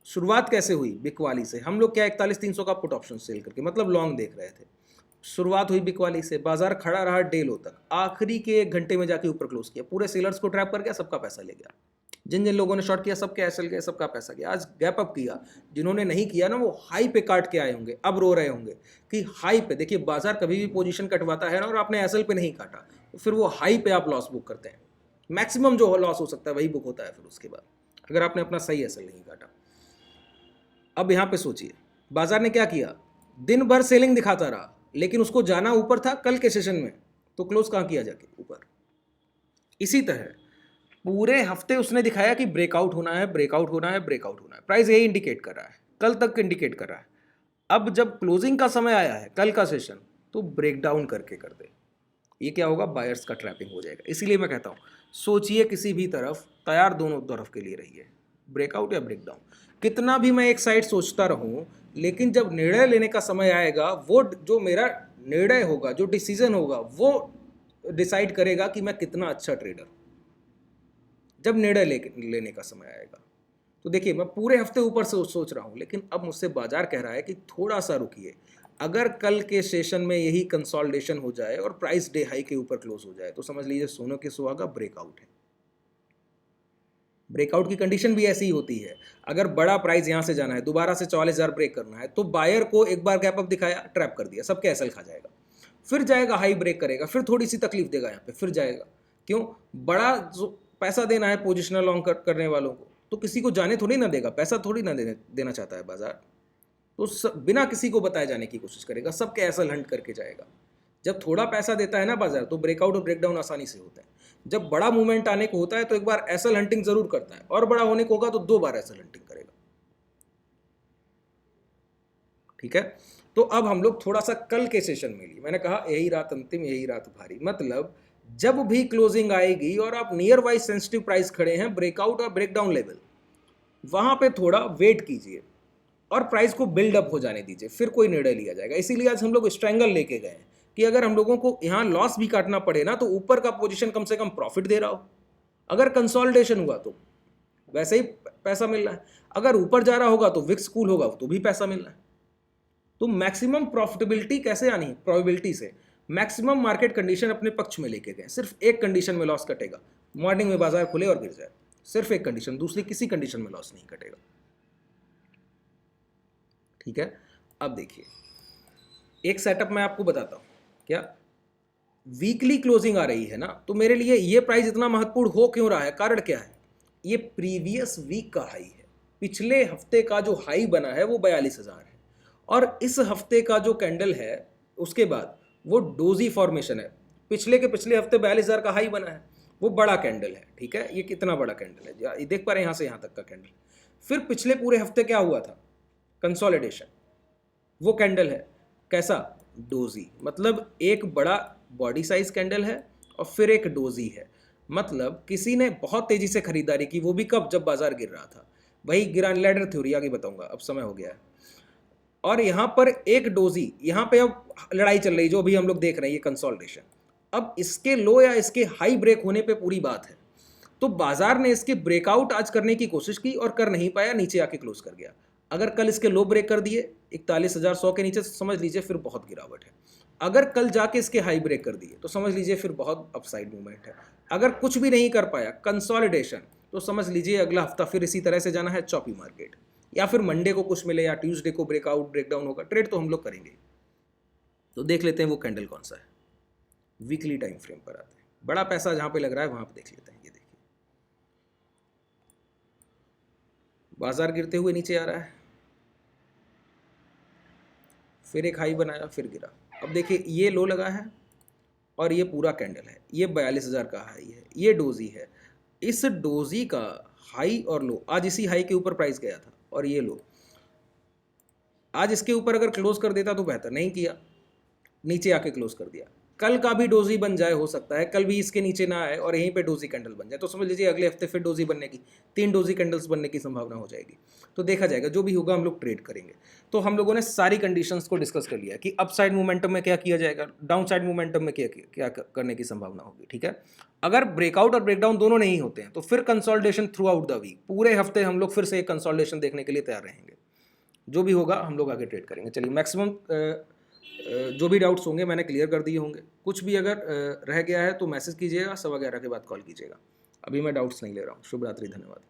शुरुआत कैसे हुई, बिकवाली से। हम लोग क्या 41,300 का पुट ऑप्शन सेल करके, मतलब लॉन्ग देख रहे थे। शुरुआत हुई बिकवाली से, बाजार खड़ा रहा डे लो तक, आखिरी के 1 घंटे में जाके ऊपर क्लोज किया, पूरे सेलर्स को ट्रैप कर गया, सबका पैसा ले गया। जिन जिन लोगों ने शॉर्ट किया सबके एसएल गए, सबका पैसा गया। आज गैप अप किया, जिन्होंने नहीं किया ना वो हाई पे काट के आए होंगे, अब रो रहे होंगे कि हाई पे। देखिए बाजार कभी भी पोजीशन कटवाता है ना, और आपने एसएल पे नहीं काटा, तो फिर वो हाई पे आप लॉस बुक करते हैं। मैक्सिमम जो लॉस हो सकता है वही बुक होता है फिर उसके बाद, अगर आपने अपना सही एसएल नहीं काटा। अब यहाँ पे सोचिए बाजार ने क्या किया, दिन भर सेलिंग दिखाता रहा, लेकिन उसको जाना ऊपर था कल के सेशन में, तो क्लोज कहाँ किया जाके, ऊपर। इसी तरह पूरे हफ्ते उसने दिखाया कि ब्रेकआउट होना है, ब्रेकआउट होना है, ब्रेकआउट होना है। प्राइस यही इंडिकेट कर रहा है, कल तक इंडिकेट कर रहा है। अब जब क्लोजिंग का समय आया है कल का सेशन, तो ब्रेकडाउन करके कर दे, ये क्या होगा, बायर्स का ट्रैपिंग हो जाएगा। इसीलिए मैं कहता हूँ सोचिए किसी भी तरफ, तैयार दोनों तरफ के लिए रहिए, ब्रेकआउट या ब्रेकडाउन। कितना भी मैं एक साइड सोचता रहूं, लेकिन जब निर्णय लेने का समय आएगा, वो जो मेरा निर्णय होगा, जो डिसीजन होगा, वो डिसाइड करेगा कि मैं कितना अच्छा ट्रेडर, जब निर्णय लेने का समय आएगा। तो देखिए मैं पूरे हफ्ते ऊपर से सोच रहा हूं, लेकिन अब मुझसे बाजार कह रहा है कि थोड़ा सा रुकिए। अगर कल के सेशन में यही कंसोलिडेशन हो जाए और प्राइस डे हाई के ऊपर क्लोज हो जाए, तो समझ लीजिए सोने के सुहागा ब्रेकआउट है। ब्रेकआउट की कंडीशन भी ऐसी ही होती है। अगर बड़ा प्राइस यहां से जाना है, दोबारा से 44,000 ब्रेक करना है, तो बायर को एक बार गैप अप दिखाया, ट्रैप कर दिया, सबके एसएल खा जाएगा, फिर जाएगा हाई ब्रेक करेगा, फिर थोड़ी सी तकलीफ देगा यहाँ पे, फिर जाएगा। क्यों, बड़ा जो पैसा देना है पोजिशनल लॉन्ग करने वालों को, तो किसी को जाने थोड़ी ना देगा, पैसा थोड़ी ना देना चाहता है बाजार, तो बिना किसी को बताए जाने की कोशिश करेगा, सबके एसएल हंट करके जाएगा। जब थोड़ा पैसा देता है ना बाजार, तो ब्रेकआउट और ब्रेकडाउन आसानी से होता है। जब बड़ा मूवमेंट आने को होता है तो एक बार एसएल हंटिंग जरूर करता है, और बड़ा होने को होगा तो 2 बार एसएल हंटिंग करेगा। ठीक है, तो अब हम लोग थोड़ा सा कल के सेशन में लिए, मैंने कहा यही रात अंतिम, यही रात भारी, मतलब जब भी क्लोजिंग आएगी और आप नियर वाइज सेंसिटिव प्राइस खड़े हैं, ब्रेकआउट और ब्रेकडाउन लेवल, वहां पे थोड़ा वेट कीजिए और प्राइस को बिल्डअप हो जाने दीजिए, फिर कोई निर्णय लिया जाएगा। इसीलिए आज हम लोग स्ट्रैंगल लेके गए कि अगर हम लोगों को यहाँ लॉस भी काटना पड़े ना, तो ऊपर का पोजीशन कम से कम प्रॉफिट दे रहा हो। अगर कंसोलिडेशन हुआ तो वैसे ही पैसा मिल रहा है, अगर ऊपर जा रहा होगा तो विक्स कूल होगा तो भी पैसा मिल रहा है। तो मैक्सिमम प्रॉफिटेबिलिटी कैसे आनी है, प्रोबेबिलिटी से। मैक्सिमम मार्केट कंडीशन अपने पक्ष में लेके गए। सिर्फ एक कंडीशन में लॉस कटेगा, मॉर्निंग में बाजार खुले और गिर जाए, सिर्फ एक कंडीशन, दूसरी किसी कंडीशन में लॉस नहीं कटेगा। ठीक है, अब देखिए एक सेटअप मैं आपको बताता हूं। क्या वीकली क्लोजिंग आ रही है ना, तो मेरे लिए ये प्राइस इतना महत्वपूर्ण हो क्यों रहा है, कारण क्या है, ये प्रीवियस वीक का हाई है। पिछले हफ्ते का जो हाई बना है वो 42,000 है, और इस हफ्ते का जो कैंडल है उसके बाद वो डोजी फॉर्मेशन है। पिछले के पिछले हफ्ते 42,000 का हाई बना है, वो बड़ा कैंडल है। ठीक है, ये कितना बड़ा कैंडल है, ये देख पा रहे हैं यहाँ से यहाँ तक का कैंडल। फिर पिछले पूरे हफ्ते क्या हुआ था, कंसोलिडेशन, वो कैंडल है कैसा, डोजी, मतलब एक बड़ा बॉडी साइज कैंडल है और फिर एक डोजी है। मतलब किसी ने बहुत तेजी से खरीदारी की, वो भी कब, जब बाजार गिर रहा था। वही गिरा लैडर थ्योरी आगे बताऊंगा, अब समय हो गया है। और यहाँ पर एक डोजी, यहाँ पे अब लड़ाई चल रही जो भी हम लोग देख रहे हैं, ये कंसोलिडेशन। अब इसके लो या इसके हाई ब्रेक होने पे पूरी बात है। तो बाजार ने इसके ब्रेकआउट आज करने की कोशिश की और कर नहीं पाया, नीचे आके क्लोज कर गया। अगर कल इसके लो ब्रेक कर दिए 41,100 के नीचे, समझ लीजिए फिर बहुत गिरावट है। अगर कल जाके इसके हाई ब्रेक कर दिए तो समझ लीजिए फिर बहुत अपसाइड मूवमेंट है। अगर कुछ भी नहीं कर पाया, कंसोलिडेशन, तो समझ लीजिए अगला हफ्ता फिर इसी तरह से जाना है चॉपी मार्केट, या फिर मंडे को कुछ मिले या ट्यूसडे को ब्रेकआउट ब्रेकडाउन होगा। ट्रेड तो हम लोग करेंगे। तो देख लेते हैं वो कैंडल कौन सा है, वीकली टाइम फ्रेम पर आते हैं। बड़ा पैसा जहां पे लग रहा है वहां पे देख लेते हैं। ये देखिए बाजार गिरते हुए नीचे आ रहा है, फिर एक हाई बनाया, फिर गिरा। अब देखिए ये लो लगा है और ये पूरा कैंडल है, ये 42,000 का हाई है, ये डोजी है। इस डोजी का हाई और लो, आज इसी हाई के ऊपर प्राइस गया था, और ये लो आज इसके ऊपर अगर क्लोज कर देता तो बेहतर, नहीं किया। नीचे आके क्लोज कर दिया, कल का भी डोजी बन जाए, हो सकता है कल भी इसके नीचे ना आए और यहीं पे डोजी कैंडल बन जाए, तो समझ लीजिए अगले हफ्ते फिर डोजी बनने की 3 डोजी कैंडल्स बनने की संभावना हो जाएगी। तो देखा जाएगा, जो भी होगा हम लोग ट्रेड करेंगे। तो हम लोगों ने सारी कंडीशंस को डिस्कस कर लिया कि अप साइड मोमेंटम में क्या किया जाएगा, डाउन साइड मोमेंटम में क्या करने की संभावना होगी, ठीक है। अगर ब्रेकआउट और ब्रेकडाउन दोनों नहीं होते हैं तो फिर consolidation throughout the week, पूरे हफ्ते हम लोग फिर से एक कंसोलिडेशन देखने के लिए तैयार रहेंगे। जो भी होगा हम लोग आगे ट्रेड करेंगे। चलिए, मैक्सिमम जो भी डाउट्स होंगे मैंने क्लियर कर दिए होंगे। कुछ भी अगर रह गया है तो मैसेज कीजिएगा, 11:15 के बाद कॉल कीजिएगा। अभी मैं डाउट्स नहीं ले रहा हूँ। शुभ रात्रि, धन्यवाद।